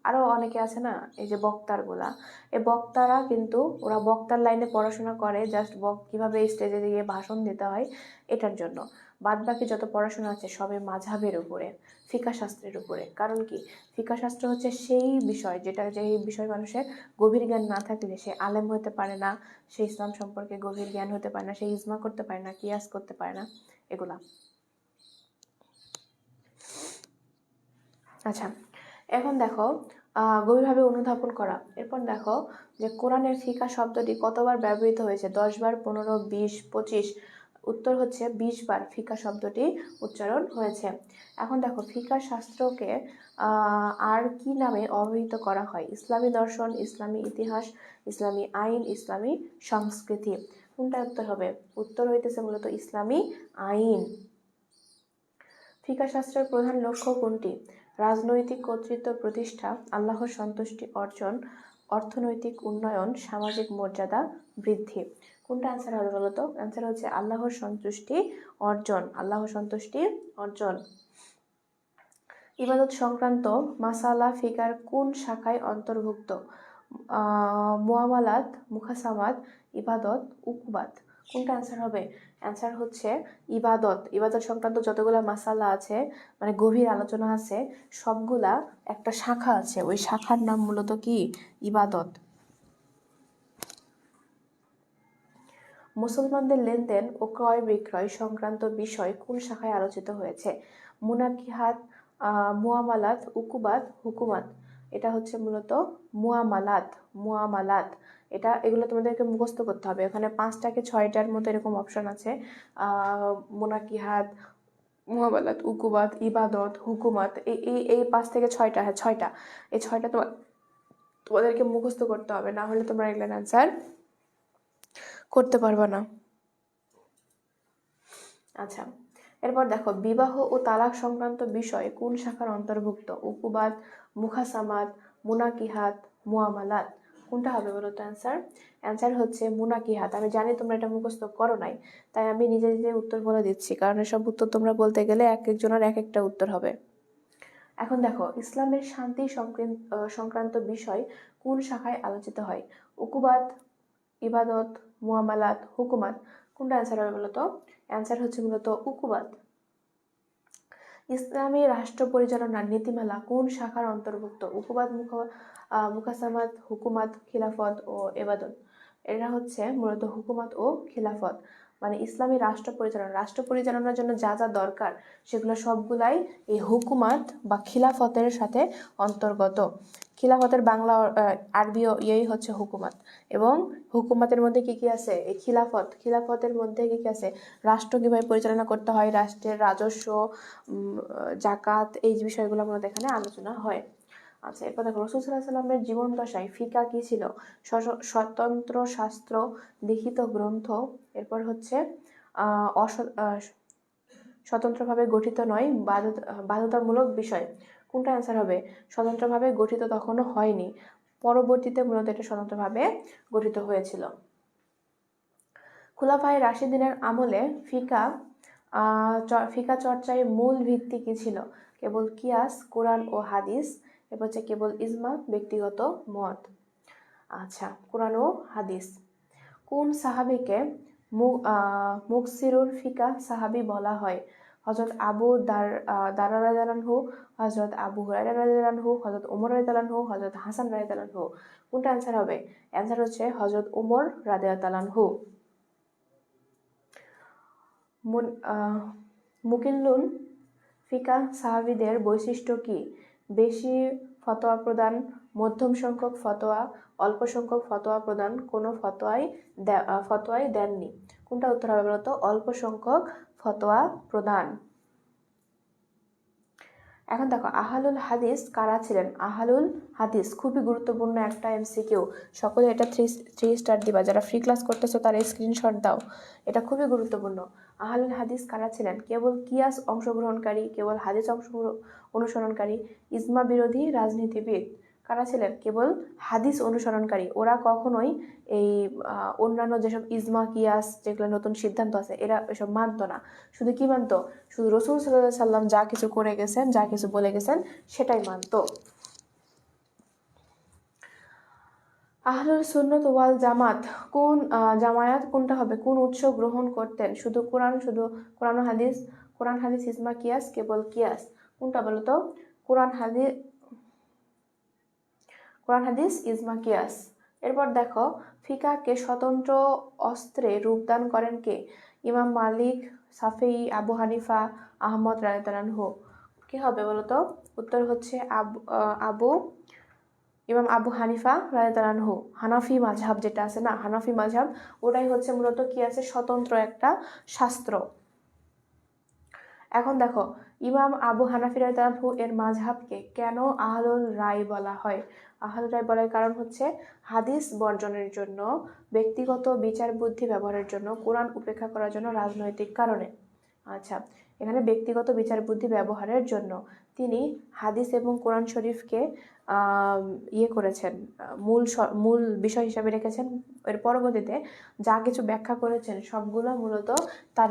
আরও অনেকে আছে না, এই যে বক্তারগুলা, এই বক্তারা কিন্তু ওরা বক্তার লাইনে পড়াশোনা করে, জাস্ট কীভাবে স্টেজে গিয়ে ভাষণ দিতে হয় এটার জন্য। বাদ বাকি যত পড়াশোনা আছে সবে মাযহাবের উপরে, ফিকা শাস্ত্রের উপরে। কারণ কি, ফিকা শাস্ত্র হচ্ছে সেই বিষয়, যে বিষয় মানুষের গভীর জ্ঞান না থাকলে সে আলেম হতে পারে না, সে ইসলাম সম্পর্কে গভীর জ্ঞান হতে পারে না, সে ইজমা করতে পারে না, কিয়াস করতে পারে না, এগুলা। আচ্ছা, এখন দেখো গভীরভাবে অনুধাবন করা। এরপর দেখো যে কোরআনের ফিকা শব্দটি কতবার ব্যবহৃত হয়েছে? 10 বার, 15, 20, 25? উত্তর হচ্ছে 20 বার ফিকা শব্দটি উচ্চারণ হয়েছে। এখন দেখো ফিকা শাস্ত্রকে আর কি নামে অভিহিত করা হয়? ইসলামী দর্শন, ইসলামী ইতিহাস, ইসলামী আইন, ইসলামী সংস্কৃতি। কোনটা উত্তর হবে? উত্তর হইতেছে মূলত ইসলামী আইন। ফিকা শাস্ত্রের প্রধান লক্ষ্য কোনটি? রাজনৈতিক কর্তৃত্ব প্রতিষ্ঠা, আল্লাহর সন্তুষ্টি অর্জন, অর্থনৈতিক উন্নয়ন, সামাজিক মর্যাদা বৃদ্ধি। কোনটা অ্যান্সার হবে বলতো? অ্যান্সার হচ্ছে আল্লাহর সন্তুষ্টি অর্জন। আল্লাহর সন্তুষ্টি অর্জন। ইবাদত সংক্রান্ত মাসালা ফিকার কোন শাখায় অন্তর্ভুক্ত? মুআমালাত, মুখাসামাত, ইবাদত, উকুবাত। কোনটা অ্যান্সার হবে? অ্যান্সার হচ্ছে ইবাদত। ইবাদত সংক্রান্ত যতগুলা মাসালা আছে, মানে গভীর আলোচনা আছে, সবগুলা একটা শাখা আছে, ওই শাখার নাম মূলত কি? ইবাদত। মুসলমানদের লেনদেন ও ক্রয় বিক্রয় সংক্রান্ত বিষয় কোন শাখায় আলোচিত হয়েছে? মুনাকিহাত, মুআমালাত, উকুবাত, হুকুমাত। এটা হচ্ছে মূলত মুআমালাত। মুআমালাত, এগুলো তোমাদেরকে মুখস্থ করতে হবে। ওখানে 5টাকে 6টার মতো এরকম অপশন আছে। মুনাকিহাত, মুআমালাত, উকুবাত, ইবাদত, হুকুমাত, এই এই এই 5 থেকে 6টা, হ্যাঁ 6টা। এই 6টা তোমাদেরকে মুখস্থ করতে হবে, না হলে তোমরা এগুলোর অ্যান্সার করতে পারবা না। আচ্ছা, এরপর দেখো বিবাহ ও তালাক সংক্রান্ত বিষয় কোন শাখার অন্তর্ভুক্ত? উকুবাত, মুখাসামাত, মুনাকিহাত, মুআমালাত। কোনটা হবে বলো তো অ্যান্সার? অ্যান্সার হচ্ছে মুনাকিহাত। আমি জানি তোমরা এটা মুখস্থ করো নাই, তাই আমি নিজে নিজে উত্তর বলে দিচ্ছি, কারণ এসব উত্তর তোমরা বলতে গেলে এক একজনের এক একটা উত্তর হবে। এখন দেখো ইসলামের শান্তি সংক্রান্ত বিষয় কোন শাখায় আলোচিত হয়? উকুবাত, ইবাদত, মুআমালাত, হুকুমাত। কোনটা অ্যান্সার হবে বলতো? অ্যান্সার হচ্ছে মূলত উকুবাত। ইসলামী রাষ্ট্র পরিচালনার নীতিমালা কোন শাখার অন্তর্ভুক্ত? উপবাদ, মুকাসামাত, হুকুমাত, খিলাফত ও এবাদত। এরা হচ্ছে মূলত হুকুমাত ও খিলাফত। মানে ইসলামী রাষ্ট্র পরিচালনার জন্য যা যা দরকার সেগুলো সবগুলাই এই হুকুমাত বা খিলাফতের সাথে অন্তর্গত। খিলাফতের বাংলা আরবি ইয়েই হচ্ছে হুকুমাত। এবং হুকুমাতের মধ্যে কি কি আছে? এই খিলাফতের মধ্যে কি কি আছে? রাষ্ট্র কিভাবে পরিচালনা করতে হয়, রাষ্ট্রের রাজস্ব, জাকাত, এই বিষয়গুলো মূলত এখানে আলোচনা হয়। আচ্ছা, এরপর দেখো রাসূল সাল্লাল্লাহু আলাইহি ওয়াসাল্লামের জীবন দশায় ফিকা কি ছিল? স্বতন্ত্র শাস্ত্র, লিখিত গ্রন্থ, এরপর হচ্ছে স্বতন্ত্রভাবে গঠিত নয়, বাধ্যতামূলক বিষয়। কোনটা অ্যান্সার হবে? স্বতন্ত্রভাবে গঠিত তখনও হয়নি, পরবর্তীতে মূলত এটা স্বতন্ত্রভাবে গঠিত হয়েছিল। খুলাফায়ে রাশিদিনের আমলে ফিকা চর্চায় মূল ভিত্তি কি ছিল? কেবল কিয়াস, কোরআন ও হাদিস, এরপর হচ্ছে কেবল ইজমা, ব্যক্তিগত মত। আচ্ছা, কোরআন ও হাদিস। কোন সাহাবীকে মুকসিরুল ফিকা সাহাবী বলা হয়? হযরত আবু দারদা রাদিয়াল্লাহু আনহু, হযরত আবু হুরায়রা রাদিয়াল্লাহু আনহু, হযরত ওমর রাদিয়াল্লাহু আনহু, হযরত হাসান রাদিয়াল্লাহু আনহু। কোনটা অ্যান্সার হবে? অ্যান্সার হচ্ছে হযরত ওমর রাদিয়াল্লাহু আনহু। মুকিল্লুল ফিকা সাহাবীদের বৈশিষ্ট্য কি? বেশি ফতোয়া প্রদান, মধ্যম সংখ্যক ফতোয়া, অল্প সংখ্যক ফতোয়া প্রদান, কোনো ফতোয়াই দেননি। কোনটা উত্তর হবে বলতো? অল্প সংখ্যক ফতোয়া প্রদান। এখন দেখো আহলুল হাদিস কারা ছিলেন? আহলুল হাদিস খুবই গুরুত্বপূর্ণ একটা এমসিকিউ। সকলে এটা 3 স্টার দিবা। যারা ফ্রি ক্লাস করতেছো তারা স্ক্রিনশট দাও, এটা খুবই গুরুত্বপূর্ণ। আহলুল হাদিস কারা ছিলেন? কেবল কিয়াস অংশগ্রহণকারী, কেবল হাদিস অনুসরণকারী, ইজমা বিরোধী রাজনীতিবিদ। কারা ছিলেন? কেবল হাদিস অনুসরণকারী। ওরা কখনোই এই অন্যান্য যেসব ইজমা, কিয়াস, যেগুলো নতুন সিদ্ধান্ত আছে, এরা এসব মানতো না। শুধু কি মানতো? শুধু রাসূল সাল্লাল্লাহু আলাইহি সাল্লাম যা কিছু করে গেছেন, যা কিছু বলে গেছেন, সেটাই মানতো। আহলুস সুন্নাত ওয়াল জামায়াত কোনটা হবে? কোন উৎস গ্রহণ করতেন? শুধু কোরআন হাদিস, ইজমা, কিয়াস, কেবল কিয়াস। কোনটা বলো তো? কোরআন হাদিস, ইজমা, কিয়াস। এরপর দেখো ফিকাহকে স্বতন্ত্র অস্ত্রে রূপদান করেন কে? ইমাম মালিক, শাফিঈ, আবু হানিফা, আহমদ রাদিয়াল্লাহু আনহু। কি হবে বলো তো? উত্তর হচ্ছে ইমাম আবু হানিফা রাদিয়াল্লাহু আনহু। হানাফি মাযহাব যেটা আছে না, হানাফি মাযহাব, ওটাই হচ্ছে মূলত কি আছে? স্বতন্ত্র একটা শাস্ত্র। এখন দেখো ইমাম আবু হানিফা রাদিয়াল্লাহু আনহু এর মাযহাবকে কেন আহলুল রায় বলা হয়? আহলুল রায় বলার কারণ হচ্ছে হাদিস বর্জনের জন্য, ব্যক্তিগত বিচার বুদ্ধি ব্যবহারের জন্য, কোরআন উপেক্ষা করার জন্য, রাজনৈতিক কারণে। আচ্ছা, এখানে ব্যক্তিগত বিচার বুদ্ধি ব্যবহারের জন্য তিনি হাদিস এবং কোরআন শরীফকে করেছেন, মূল বিষয় হিসাবে রেখেছেন। এর পরবর্তীতে যা কিছু ব্যাখ্যা করেছেন সবগুলো মূলত তার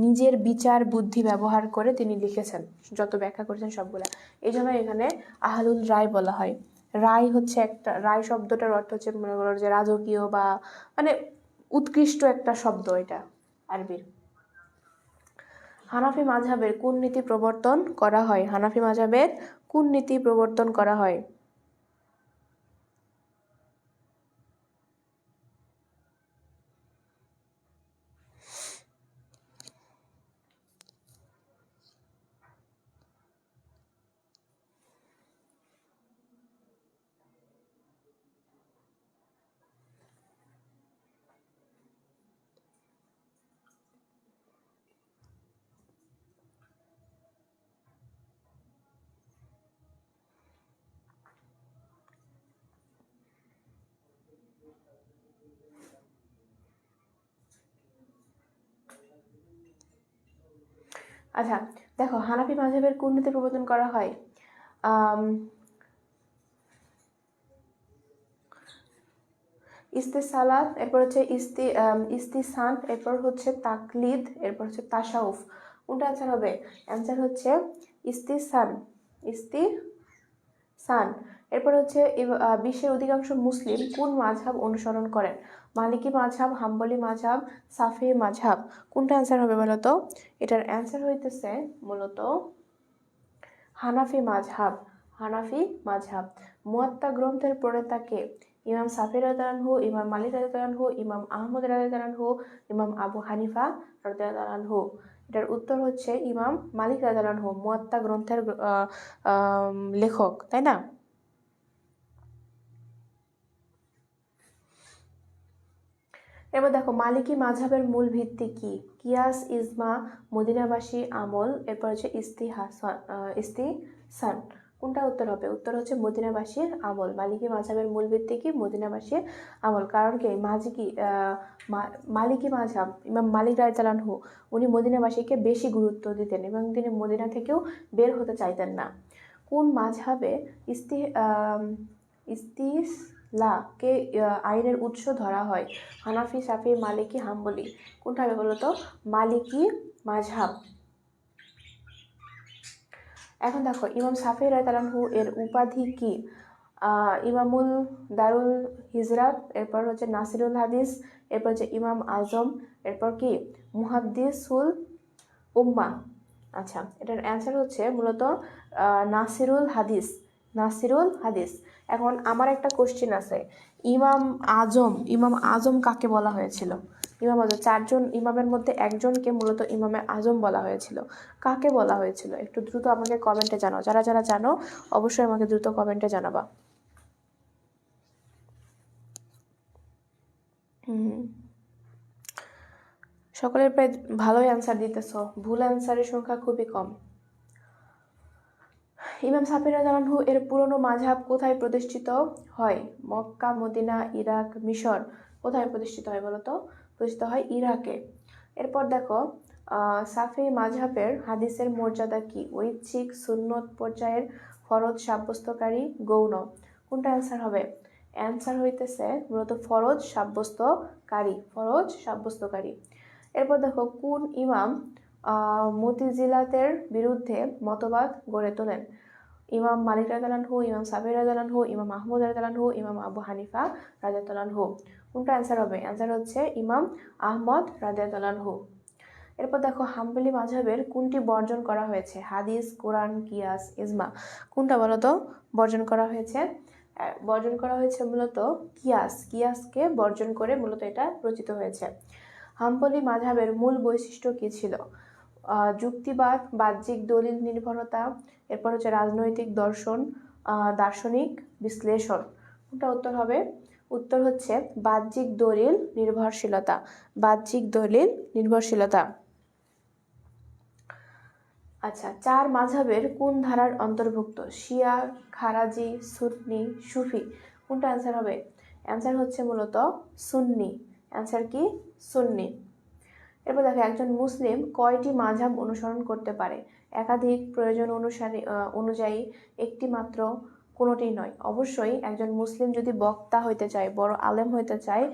নিজের বিচার বুদ্ধি ব্যবহার করে তিনি লিখেছেন, যত ব্যাখ্যা করেছেন সবগুলা। এই জন্য এখানে আহলুল রায় বলা হয়। রায় শব্দটার অর্থ হচ্ছে মনে করো যে রাজকীয় বা মানে উৎকৃষ্ট একটা শব্দ, এটা আরবির। হানাফি মাযহাবের কোন নীতি প্রবর্তন করা হয়? হানাফি মাযহাবের কোন নীতি প্রবর্তন করা হয়? আচ্ছা দেখো হানাফি মাযহাবের কোন নীতি প্রবর্তন করা হয়? ইস্তেসালাত, এরপর হচ্ছে ইস্তিসান, এরপর হচ্ছে তাকলিদ, এরপর হচ্ছে তাসাউফ। কোনটা অ্যান্সার হবে? অ্যান্সার হচ্ছে ইস্তিসান। এরপর হচ্ছে বিশ্বের অধিকাংশ মুসলিম কোন মাযহাব অনুসরণ করেন? মালিকি মাযহাব, হাম্বলি মাযহাব, শাফিঈ মাযহাব। কোনটা অ্যান্সার হবে বলো তো? এটার অ্যান্সার হইতেছে মূলত হানাফি মাযহাব, হানাফি মাযহাব। মুয়াত্তা গ্রন্থের প্রণেতা কে? ইমাম শাফি রাদিয়াল্লাহু আনহু, ইমাম মালিক রাদিয়াল্লাহু আনহু, ইমাম আহমদ রাদিয়াল্লাহু আনহু, ইমাম আবু হানিফা রাদিয়াল্লাহু আনহু। এটার উত্তর হচ্ছে ইমাম মালিক রাদিয়াল্লাহু আনহু, মুয়াত্তা গ্রন্থের লেখক, তাই না? এবার দেখো মালিকি মাযহাবের মূল ভিত্তি কি? কিয়াস, ইজমা, মদিনাবাসী আমল, এরপর হচ্ছে ইস্তিহসান। কোনটা উত্তর হবে? উত্তর হচ্ছে মদিনাবাসীর আমল। মালিকি মাযহাবের মূল ভিত্তি কি? মদিনাবাসীর আমল। কারণ কি মালিকি মাযহাব, ইমাম মালিক রাদিয়াল্লাহু আনহু, উনি মদিনাবাসীকে বেশি গুরুত্ব দিতেন এবং তিনি মদিনা থেকেও বের হতে চাইতেন না। কোন মাযহাবে ইস্তিলাকে আইনের উৎস ধরা হয়? হানাফি, শাফি, মালিকি, হাম্বলি। কোনটা হবে বলো তো? মালিকি মাযহাব। এখন দেখো ইমাম শাফি রাদিয়াল্লাহু আনহু এর উপাধি কি? ইমামুল দারুল হিজরাত, এরপর হচ্ছে নাসিরুল হাদিস, এরপর হচ্ছে ইমাম আজম, এরপর কি মুহাদ্দিসুল উম্মাহ। আচ্ছা, এটার অ্যান্সার হচ্ছে মূলত নাসিরুল হাদিস, নাসিরুল হাদিস। এখন আমার একটা কোশ্চেন আছে, ইমাম আজম কাকে বলা হয়েছিল? ইমাম আজম, চারজন ইমামের মধ্যে একজনকে মূলত ইমামে আজম বলা হয়েছিল। কাকে বলা হয়েছিল? একটু দ্রুত আমাকে কমেন্টে জানাও, যারা যারা জানো অবশ্যই আমাকে দ্রুত কমেন্টে জানাবা। সকলের প্রায় ভালোই অ্যান্সার দিতেছো, ভুল অ্যান্সারের সংখ্যা খুবই কম। ইমাম শাফি রাদিয়াল্লাহু আনহু এর পুরনো মাযহাব কোথায় প্রতিষ্ঠিত হয়? মক্কা, মদিনা, ইরাক, মিশর। কোথায় প্রতিষ্ঠিত হয় বলো তো? প্রতিষ্ঠিত হয় ইরাকে। এরপর দেখো শাফি মাযহাবের হাদিসের মর্যাদা কি? ঐচ্ছিক, সুন্নত পর্যায়ের, ফরজ সাব্যস্তকারী, গৌণ। কোনটা অ্যান্সার হবে? অ্যান্সার হইতেছে মূলত ফরজ সাব্যস্তকারী, ফরজ সাব্যস্তকারী। এরপর দেখো কোন ইমাম মুতাজিলাতের বিরুদ্ধে মতবাদ গড়ে তোলেন? ইমাম মালিক রাদিয়াল্লাহু আনহু, ইমাম শাফি রাদিয়াল্লাহু আনহু, ইমাম আহমদ রাদিয়াল্লাহু আনহু, ইমাম আবু হানিফা রাদিয়াল্লাহু আনহু। কোনটা অ্যান্সার হবে? অ্যান্সার হচ্ছে ইমাম আহমদ রাদিয়াল্লাহু আনহু। এরপর দেখো হাম্বলি মাযহাবের কোনটি বর্জন করা হয়েছে? হাদিস, কোরআন, কিয়াস, ইজমা। কোনটা বলো তো বর্জন করা হয়েছে? বর্জন করা হয়েছে মূলত কিয়াস, কিয়াসকে বর্জন করে মূলত এটা রচিত হয়েছে। হাম্বলি মাযহাবের মূল বৈশিষ্ট্য কি ছিল? যুক্তিবাদ, বাহ্যিক দলিল নির্ভরতা, এরপর হচ্ছে রাজনৈতিক দর্শন, দার্শনিক বিশ্লেষণ। কোনটা উত্তর হবে? উত্তর হচ্ছে বাহ্যিক দলিল নির্ভরশীলতা, বাহ্যিক দলিল নির্ভরশীলতা। আচ্ছা, চার মাযহাবের কোন ধারার অন্তর্ভুক্ত? শিয়া, খারাজি, সুন্নি, সুফি। কোনটা অ্যান্সার হবে? অ্যান্সার হচ্ছে মূলত সুন্নি। অ্যান্সার কি? সুন্নি। এরপর দেখো একজন মুসলিম কয়টি মাযহাব অনুসরণ করতে পারে? একাধিক, প্রয়োজন অনুযায়ী, একটি মাত্র, কোনোটি নয়। অবশ্যই একজন মুসলিম যদি বক্তা হইতে চায়, বড় আলেম হইতে চায়,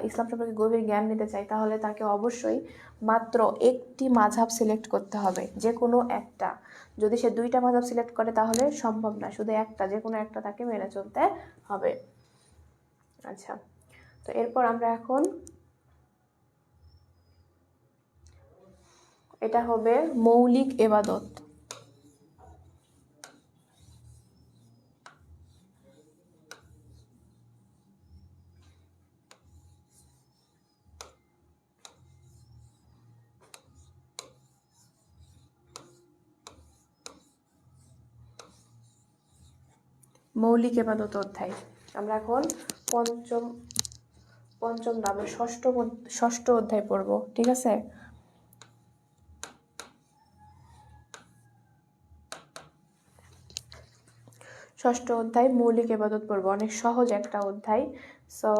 ইসলাম সম্পর্কে গভীর জ্ঞান নিতে চায়, তাহলে তাকে অবশ্যই মাত্র একটি মাযহাব সিলেক্ট করতে হবে, যে কোনো একটা। যদি সে দুইটা মাযহাব সিলেক্ট করে তাহলে সম্ভব না, শুধু একটা, যে কোনো একটা তাকে মেনে চলতে হবে। আচ্ছা, তো এরপর আমরা এখন এটা হবে মৌলিক এবাদত। মৌলিক এবাদত অধ্যায়। আমরা এখন পঞ্চম নামে ষষ্ঠ অধ্যায় পড়ব, ঠিক আছে? ষষ্ঠ অধ্যায় মৌলিক ইবাদত পড়ব, অনেক সহজ একটা অধ্যায়। সো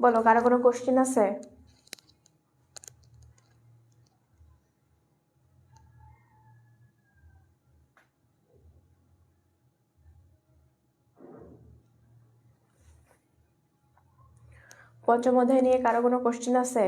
বলো, কারো কোনো কোশ্চেন আছে? পঞ্চম অধ্যায় নিয়ে কারো কোনো কোশ্চেন আছে?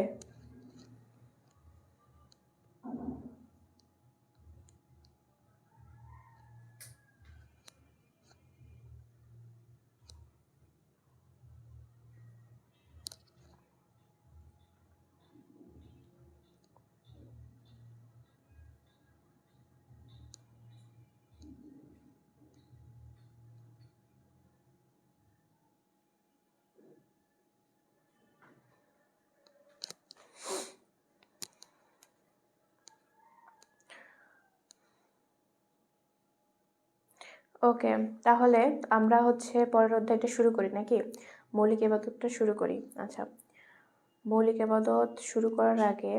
ওকে, তাহলে আমরা পরের অধ্যায়টা শুরু করি নাকি? মৌলিক ইবাদতটা শুরু করি। আচ্ছা, মৌলিক ইবাদত শুরু করার আগে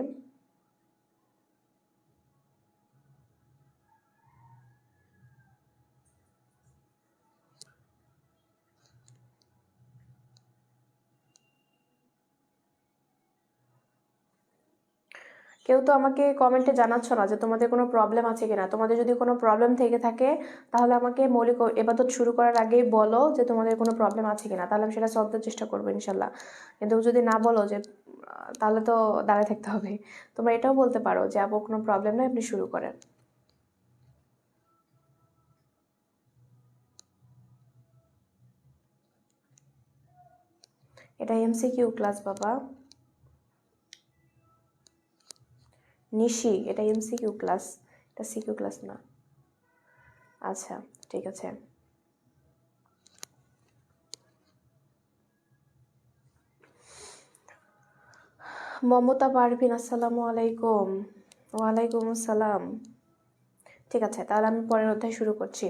কেউ তো আমাকে কমেন্টে জানাচ্ছ না যে তোমাদের কোনো প্রবলেম আছে কিনা। তোমাদের যদি কোনো প্রবলেম থেকে থাকে তাহলে আমাকে মৌলিক ইবাদত শুরু করার আগেই বলো যে তোমাদের কোনো প্রবলেম আছে কিনা, তাহলে আমি সেটা সলভ করার চেষ্টা করবো ইনশাল্লাহ। কিন্তু যদি না বলো যে তাহলে তো দাঁড়ায় থাকতে হবে। তোমরা এটাও বলতে পারো যে আপুর কোনো প্রবলেম নেই, আপনি শুরু করেন। এটা এমসিকিউ ক্লাস বাবা নিশি, এটা এমসিকিউ ক্লাস, এটা সিকিউ ক্লাস না। আচ্ছা ঠিক আছে। মমতা পারভিন, আসসালামু আলাইকুম। ওয়ালাইকুম আসসালাম। ঠিক আছে, তাহলে আমি পরের অধ্যায় শুরু করছি।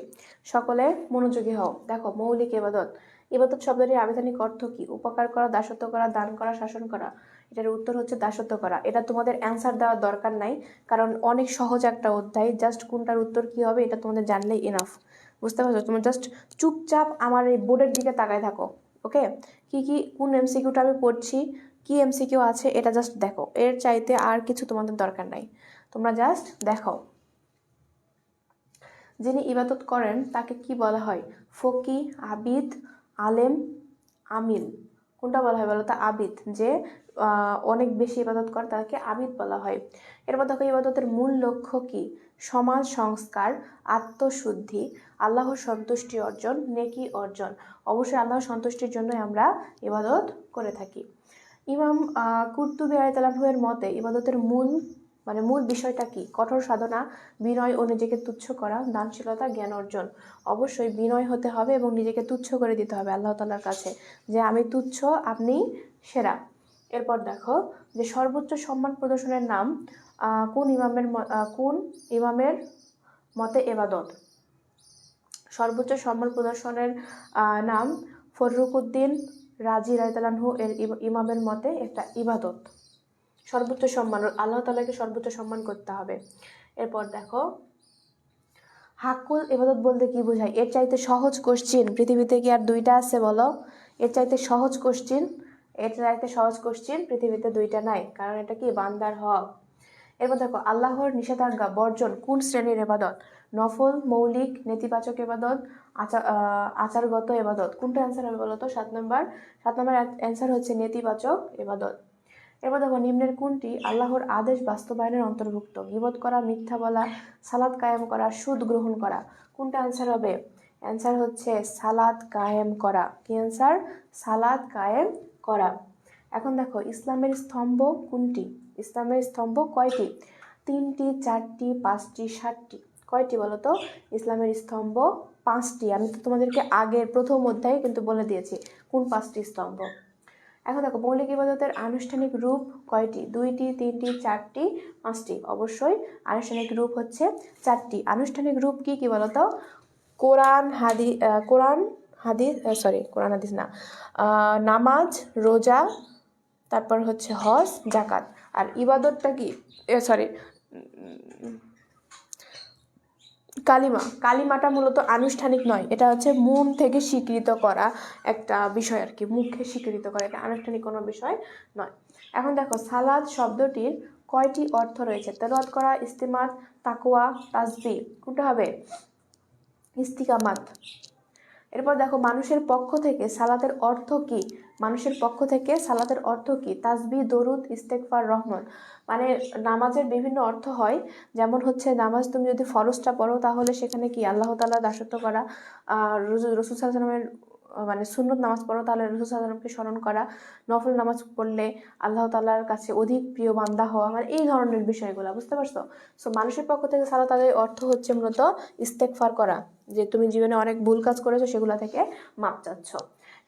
সকলে মনোযোগী হও। দেখো, মৌলিক ইবাদত। ইবাদত শব্দটির আবিধানিক অর্থ কি? উপকার করা, দাসত্ব করা, দান করা, শাসন করা। এটার উত্তর হচ্ছে দাসত্ব করা। এটা তোমাদের অ্যান্সার দেওয়ার দরকার নাই, কারণ অনেক সহজ একটা অধ্যায়। জাস্ট কোনটার উত্তর কি হবে এটা তোমাদের জানলেই ইনাফ। বুঝতে পারছো? তোমরা জাস্ট চুপচাপ আমার এই বোর্ডের দিকে তাকায় থাকো। ওকে, কি কোন এমসিকিউটা আমি পড়ছি, কি এমসিকিউ আছে এটা জাস্ট দেখো। এর চাইতে আর কিছু তোমাদের দরকার নাই, তোমরা জাস্ট দেখো। যিনি ইবাদত করেন তাকে কি বলা হয়? ফকি, আবিদ, আলেম, আমিল। কোনটা বলা হয় বলো তো? আবিদ। যে অনেক বেশি ইবাদত করে তাকে আবিদ বলা হয়। এরপর দেখো, ইবাদতের মূল লক্ষ্য কি? সমাজ সংস্কার, আত্মশুদ্ধি, আল্লাহর সন্তুষ্টি অর্জন, নেকি অর্জন। অবশ্যই আল্লাহর সন্তুষ্টির জন্যই আমরা ইবাদত করে থাকি। ইমাম কুরতুবী রাদিয়াল্লাহু এর মতে ইবাদতের মূল বিষয়টা কি? কঠোর সাধনা, বিনয় ও নিজেকে তুচ্ছ করা, দানশীলতা, জ্ঞান অর্জন। অবশ্যই বিনয় হতে হবে এবং নিজেকে তুচ্ছ করে দিতে হবে আল্লাহ তাআলার কাছে, যে আমি তুচ্ছ, আপনি সেরা। এরপর দেখো যে সর্বোচ্চ সম্মান প্রদর্শনের নাম কোন ইমামের মতে ইবাদত? সর্বোচ্চ সম্মান প্রদর্শনের নাম ফররুকুদ্দিন রাজি রাদিয়াল্লাহু এর ইমামের মতে একটা ইবাদত। সর্বোচ্চ সম্মান, আল্লাহ তাআলাকে সর্বোচ্চ সম্মান করতে হবে। এরপর দেখো, হাক্কুল ইবাদত বলতে কি বোঝায়? এর চাইতে সহজ কোশ্চিন পৃথিবীতে কি আর দুইটা আছে বলো? এর চাইতে সহজ কোশ্চিন পৃথিবীতে দুইটা নাই, কারণ এটা কি? বান্দার হক। এরপর দেখো, আল্লাহর নিষেধাজ্ঞা বর্জন কোন শ্রেণীর ইবাদত? নফল, মৌলিক, নেতিবাচক ইবাদত, আচারগত ইবাদত। কোনটা অ্যান্সার হবে বলো তো? 7 নম্বর অ্যান্সার হচ্ছে নেতিবাচক ইবাদত। এরপর দেখো, নিম্নের কোনটি আল্লাহর আদেশ বাস্তবায়নের অন্তর্ভুক্ত? গীবত করা, মিথ্যা বলা, সালাত কায়েম করা, সুদ গ্রহণ করা। কোনটা অ্যান্সার হবে? অ্যান্সার হচ্ছে সালাত কায়েম করা। কি অ্যান্সার? সালাত কায়েম করা। এখন দেখো, ইসলামের স্তম্ভ কোনটি? ইসলামের স্তম্ভ কয়টি? 3টি, 4টি, 5টি, 7টি। কয়টি বলো তো? ইসলামের স্তম্ভ 5টি। আমি তো তোমাদেরকে আগের প্রথম অধ্যায়ে কিন্তু বলে দিয়েছি কোন 5টি স্তম্ভ। এখন দেখো, মৌলিক ইবাদতের আনুষ্ঠানিক রূপ কয়টি? 2টি, 3টি, 4টি, 5টি। অবশ্যই আনুষ্ঠানিক রূপ হচ্ছে 4টি। আনুষ্ঠানিক রূপ কি কি বলতো? কোরআন হাদিস না, নামাজ, রোজা, তারপর হচ্ছে হজ, জাকাত। আর ইবাদতটা কি? কালিমাটা মূলত আনুষ্ঠানিক নয়, এটা হচ্ছে মন থেকে স্বীকৃত করা একটা বিষয় আর কি, মুখে স্বীকৃত করা, এটা আনুষ্ঠানিক কোনো বিষয় নয়। এখন দেখো, সালাত শব্দটির কয়টি অর্থ রয়েছে? তেলাওয়াত করা, ইস্তিমাত, তাকওয়া, তাসবিহ। কোনটা হবে? ইস্তিকামাত। এরপর দেখো মানুষের পক্ষ থেকে সালাতের অর্থ কি? মানুষের পক্ষ থেকে সালাতের অর্থ কি? তাসবিহ, দরুদ, ইস্তেগফার, রহমত। মানে নামাজের বিভিন্ন অর্থ হয়। যেমন হচ্ছে নামাজ তুমি যদি ফরজটা পড়ো তাহলে সেখানে কি আল্লাহ তাআলা দাসত্ব করা, রাসূল সাল্লাল্লাহু আলাইহি ওয়াসাল্লামের মানে সুন্নত নামাজ পড়ো তাহলে রাসূল সাল্লাল্লাহু আলাইহি ওয়াসাল্লামকে স্মরণ করা, নফল নামাজ পড়লে আল্লাহ তাআলার কাছে অধিক প্রিয় বান্দা হওয়া, মানে এই ধরনের বিষয়গুলো, বুঝতে পারছো? সো মানুষের পক্ষ থেকে সালাতের অর্থ হচ্ছে মূলত ইস্তেগফার করা, যে তুমি জীবনে অনেক ভুল কাজ করেছো সেগুলো থেকে মাপ চাচ্ছ।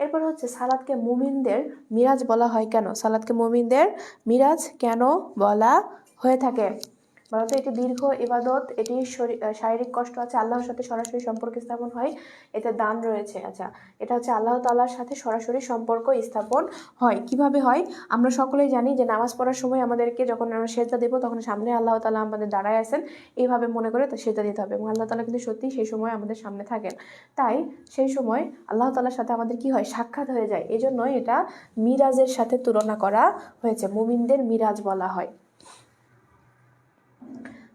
এরপর হচ্ছে সালাদকে মুমিনদের মিরাজ বলা হয় কেন? সালাদকে মুমিনদের মিরাজ কেন বলা হয়ে থাকে? বলতো এটি দীর্ঘ ইবাদত, এটি শারীরিক কষ্ট আছে, আল্লাহর সাথে সরাসরি সম্পর্ক স্থাপন হয়, এতে দান রয়েছে। আচ্ছা, এটা হচ্ছে আল্লাহ তাআলার সাথে সরাসরি সম্পর্ক স্থাপন হয়। কিভাবে হয়? আমরা সকলেই জানি যে নামাজ পড়ার সময় আমাদেরকে যখন আমরা সেজদা দেব তখন সামনে আল্লাহ তাআলা আমাদের দাঁড়ায় আছেন, এইভাবে মনে করে তো সেজদা দিতে হবে, এবং আল্লাহ তাআলা কিন্তু সত্যি সেই সময় আমাদের সামনে থাকেন। তাই সেই সময় আল্লাহ তাআলার সাথে আমাদের কি হয়? সাক্ষাৎ হয়ে যায়। এই জন্যই এটা মিরাজের সাথে তুলনা করা হয়েছে, মুমিনদের মিরাজ বলা হয়।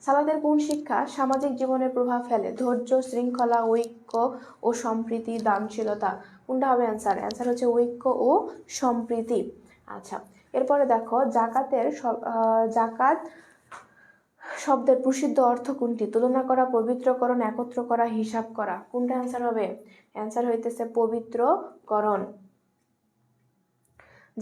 সালাদের কোন শিক্ষা সামাজিক জীবনে প্রভাব ফেলে? ধৈর্য, শৃঙ্খলা, ঐক্য ও সম্প্রীতি, দানশীলতা। কোনটা হবে অ্যান্সার? অ্যান্সার হচ্ছে ঐক্য ও সম্প্রীতি। আচ্ছা, এরপরে দেখো জাকাত শব্দের প্রসিদ্ধ অর্থ কোনটি? তুলনা করা, পবিত্রকরণ, একত্র করা, হিসাব করা। কোনটা অ্যান্সার হবে? অ্যান্সার হইতেছে পবিত্রকরণ।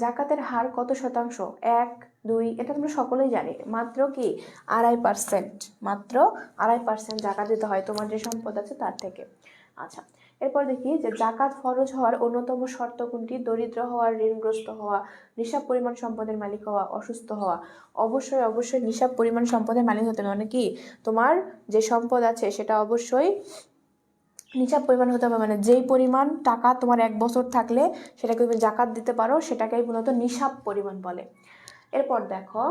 জাকাতের হার কত শতাংশ? 1, 2, এটা তোমরা সকলেই জানি। মাত্র কি 2.5%, মাত্র 2.5% জাকাত দিতে হয় তোমার যে সম্পদ আছে তার থেকে। আচ্ছা, এরপর দেখি যে জাকাত ফরজ হওয়ার অন্যতম শর্ত কোনটি? দরিদ্র হওয়া, ঋণগ্রস্ত হওয়া, নিসাব পরিমাণ সম্পদের মালিক হওয়া, অসুস্থ হওয়া। অবশ্যই অবশ্যই নিসাব পরিমাণ সম্পদের মালিক হতে হবে, মানে কি তোমার যে সম্পদ আছে সেটা অবশ্যই নিসাব পরিমাণ হতে হবে, মানে যেই পরিমাণ টাকা তোমার 1 বছর থাকলে সেটাকে তুমি জাকাত দিতে পারো সেটাকেই মূলত নিসাব পরিমাণ বলে। এরপর দেখো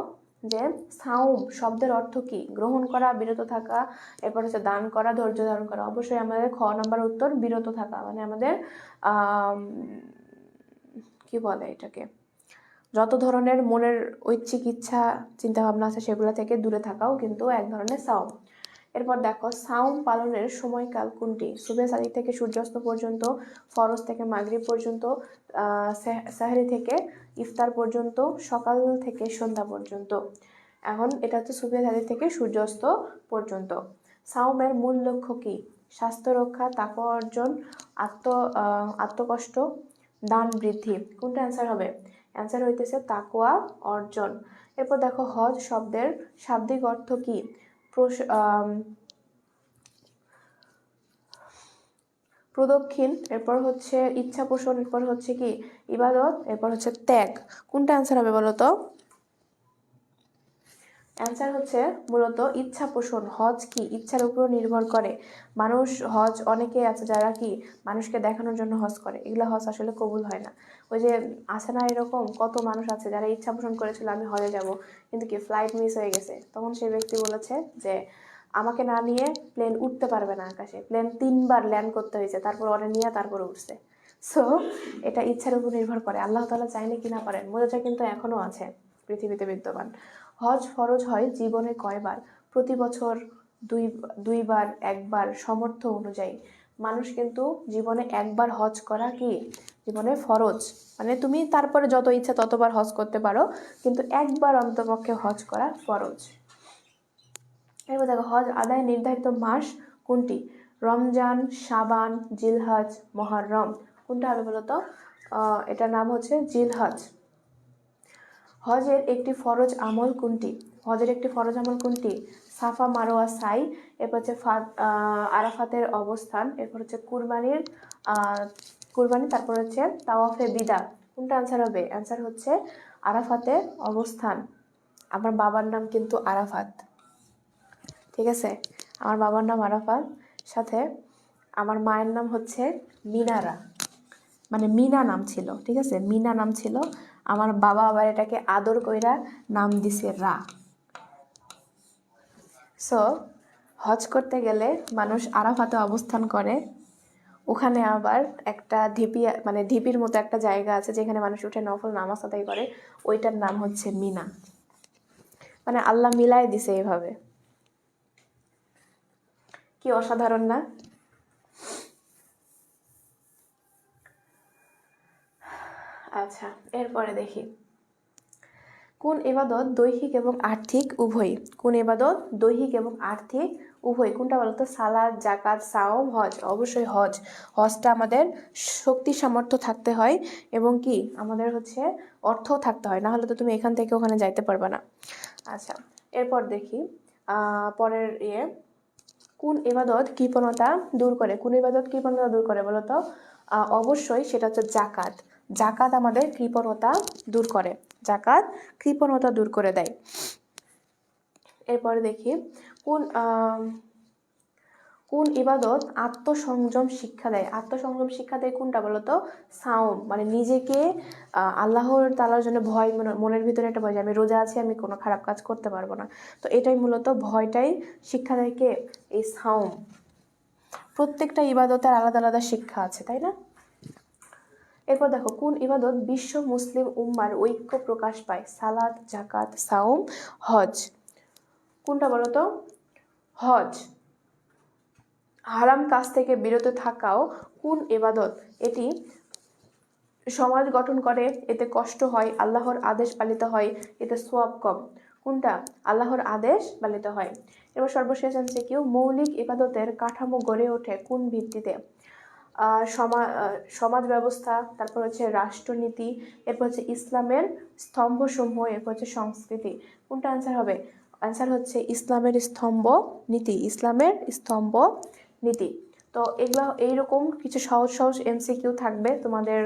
যে সাউম শব্দের অর্থ কি? গ্রহণ করা, বিরত থাকা। এরপর হচ্ছে দান করা, ধৈর্য ধারণ করা। অবশ্যই আমাদের খ নাম্বার উত্তর বিরত থাকা, মানে আমাদের কি বলে এটাকে, যত ধরনের মনের ঐচ্ছিক ইচ্ছা চিন্তাভাবনা আছে সেগুলো থেকে দূরে থাকাও কিন্তু এক ধরনের সাওম। এরপর দেখো সাওম পালনের সময়কাল কোনটি? সুবহে সাদিক থেকে সূর্যাস্ত পর্যন্ত, ফরজ থেকে মাগরিব পর্যন্ত, সাহরি থেকে ইফতার পর্যন্ত, সকাল থেকে সন্ধ্যা পর্যন্ত। এখন এটা হচ্ছে সুবহে সাদিক থেকে সূর্যাস্ত পর্যন্ত। সাওমের মূল লক্ষ্য কি? স্বাস্থ্য রক্ষা, তাকওয়া অর্জন, আত্মকষ্ট, দান বৃদ্ধি। কোনটা অ্যান্সার হবে? অ্যান্সার হইতেছে তাকওয়া অর্জন। এরপর দেখো হজ শব্দের শাব্দিক অর্থ কি? প্রদক্ষিণ, এরপর হচ্ছে ইচ্ছা পোষণ, এরপর হচ্ছে কি ইবাদত, এরপর হচ্ছে ত্যাগ। কোনটা অ্যান্সার হবে বলো তো? অ্যান্সার হচ্ছে মূলত ইচ্ছা পোষণ। হজ কি ইচ্ছার উপর নির্ভর করে। মানুষ হজ অনেকে আছে যারা কি মানুষকে দেখানোর জন্য হজ করে, এগুলো হজ আসলে কবুল হয় না। ওই যে আছে না এরকম কত মানুষ আছে যারা ইচ্ছা পোষণ করেছিল আমি হজে যাব, কিন্তু কি ফ্লাইট মিস হয়ে গেছে, তখন সেই ব্যক্তি বলেছে যে আমাকে না নিয়ে প্লেন উঠতে পারবে না আকাশে, প্লেন 3বার ল্যান্ড করতে হয়েছে, তারপর ওরা নিয়ে তারপরে উঠছে। সো এটা ইচ্ছার উপর নির্ভর করে, আল্লাহ তাআলা চাইলে কিনা পারেন। মজাটা কিন্তু এখনো আছে পৃথিবীতে বিদ্যমান। হজ ফরজ হয় জীবনে কয়বার? প্রতি বছর, দুইবার, একবার, সমর্থ অনুযায়ী। মানুষ কিন্তু জীবনে একবার হজ করা কি জীবনে ফরজ, মানে তুমি তারপরে যত ইচ্ছা ততবার হজ করতে পারো, কিন্তু একবার অন্তপক্ষে হজ করা ফরজ। এবার দেখো হজ আদায় নির্ধারিত মাস কোনটি? রমজান, শাবান, জিলহজ, মুহররম। কোনটা হবে বলতো? এটার নাম হচ্ছে জিলহজ। হজের একটি ফরজ আমল কোনটি? হজের একটি ফরজ আমল কোনটি? সাফা মারোয়া সাই, এরপর হচ্ছে আরাফাতের অবস্থান, এরপর হচ্ছে কুরবানি, তারপর হচ্ছে তাওয়াফে বিদা। কোনটা অ্যান্সার হবে? অ্যান্সার হচ্ছে আরাফাতে অবস্থান। আমার বাবার নাম কিন্তু আরাফাত, ঠিক আছে? আমার বাবার নাম আরাফাত, সাথে আমার মায়ের নাম হচ্ছে মিনারা, মানে মিনা নাম ছিল, ঠিক আছে? মিনা নাম ছিল। আমার বাবা আবার এটাকে আদর কইরা নাম দিছে রা। সো হজ করতে গেলে মানুষ আরাফাতে অবস্থান করে, ওখানে আবার একটা ঢিপি, মানে ঢিপির মতো একটা জায়গা আছে যেখানে মানুষ উঠে নফল নামাজ আদায় করে, ওইটার নাম হচ্ছে মিনা। মানে আল্লাহ মিলায় দিছে এইভাবে, কি অসাধারণ না? আচ্ছা, এরপরে দেখি কোন ইবাদত দৈহিক এবং আর্থিক উভয়। কোন ইবাদত দৈহিক এবং আর্থিক উভয় কোনটা বলতো? সালাদ, জাকাত, সাওম, হজ। অবশ্যই হজ। হজটা আমাদের শক্তি সামর্থ্য থাকতে হয় এবং কি আমাদের হচ্ছে অর্থও থাকতে হয়, না হলে তো তুমি এখান থেকে ওখানে যাইতে পারবে না। আচ্ছা, এরপর দেখি পরের কোন ইবাদত কৃপণতা দূর করে। কোন ইবাদত কৃপণতা দূর করে বলতো? অবশ্যই সেটা হচ্ছে জাকাত। জাকাত আমাদের কৃপণতা দূর করে। জাকাত কৃপণতা দূর করে দেয়। এরপরে দেখি কোন কোন ইবাদত আত্মসংযম শিক্ষা দেয়। আত্মসংযম শিক্ষা দেয় কোনটা বলতো? সাওম। মানে নিজেকে আল্লাহর তাআলার জন্য ভয়, মনের ভিতরে একটা ভয় যে আমি রোজা আছি, আমি কোনো খারাপ কাজ করতে পারবো না। তো এটাই মূলত ভয়টাই শিক্ষা দেয় কে? এই সাওম। প্রত্যেকটা ইবাদতের আলাদা আলাদা শিক্ষা আছে, তাই না? এরপর দেখো কোন ইবাদত বিশ্ব মুসলিম উম্মার ঐক্য প্রকাশ পায়। সালাত, জাকাত, সাওম, হজ। কোনটা বলতো? হজ। হারাম কাজ থেকে বিরত থাকাও কোন ইবাদত? এটি সমাজ গঠন করে, এতে কষ্ট হয়, আল্লাহর আদেশ পালিত হয়, এতে সওয়াব কম। কোনটা? আল্লাহর আদেশ পালিত হয়। এবার সর্বশেষ এমসিকিউ মৌলিক ইবাদতের কাঠামো গড়ে ওঠে কোন ভিত্তিতে? সমাজ ব্যবস্থা, তারপর হচ্ছে রাষ্ট্রনীতি, এরপর হচ্ছে ইসলামের স্তম্ভসমূহ, এরপর হচ্ছে সংস্কৃতি। কোনটা অ্যান্সার হবে? অ্যান্সার হচ্ছে ইসলামের স্তম্ভ নীতি। ইসলামের স্তম্ভ নীতি। তো এগুলো এইরকম কিছু সহজ সহজ এমসিকিউ থাকবে তোমাদের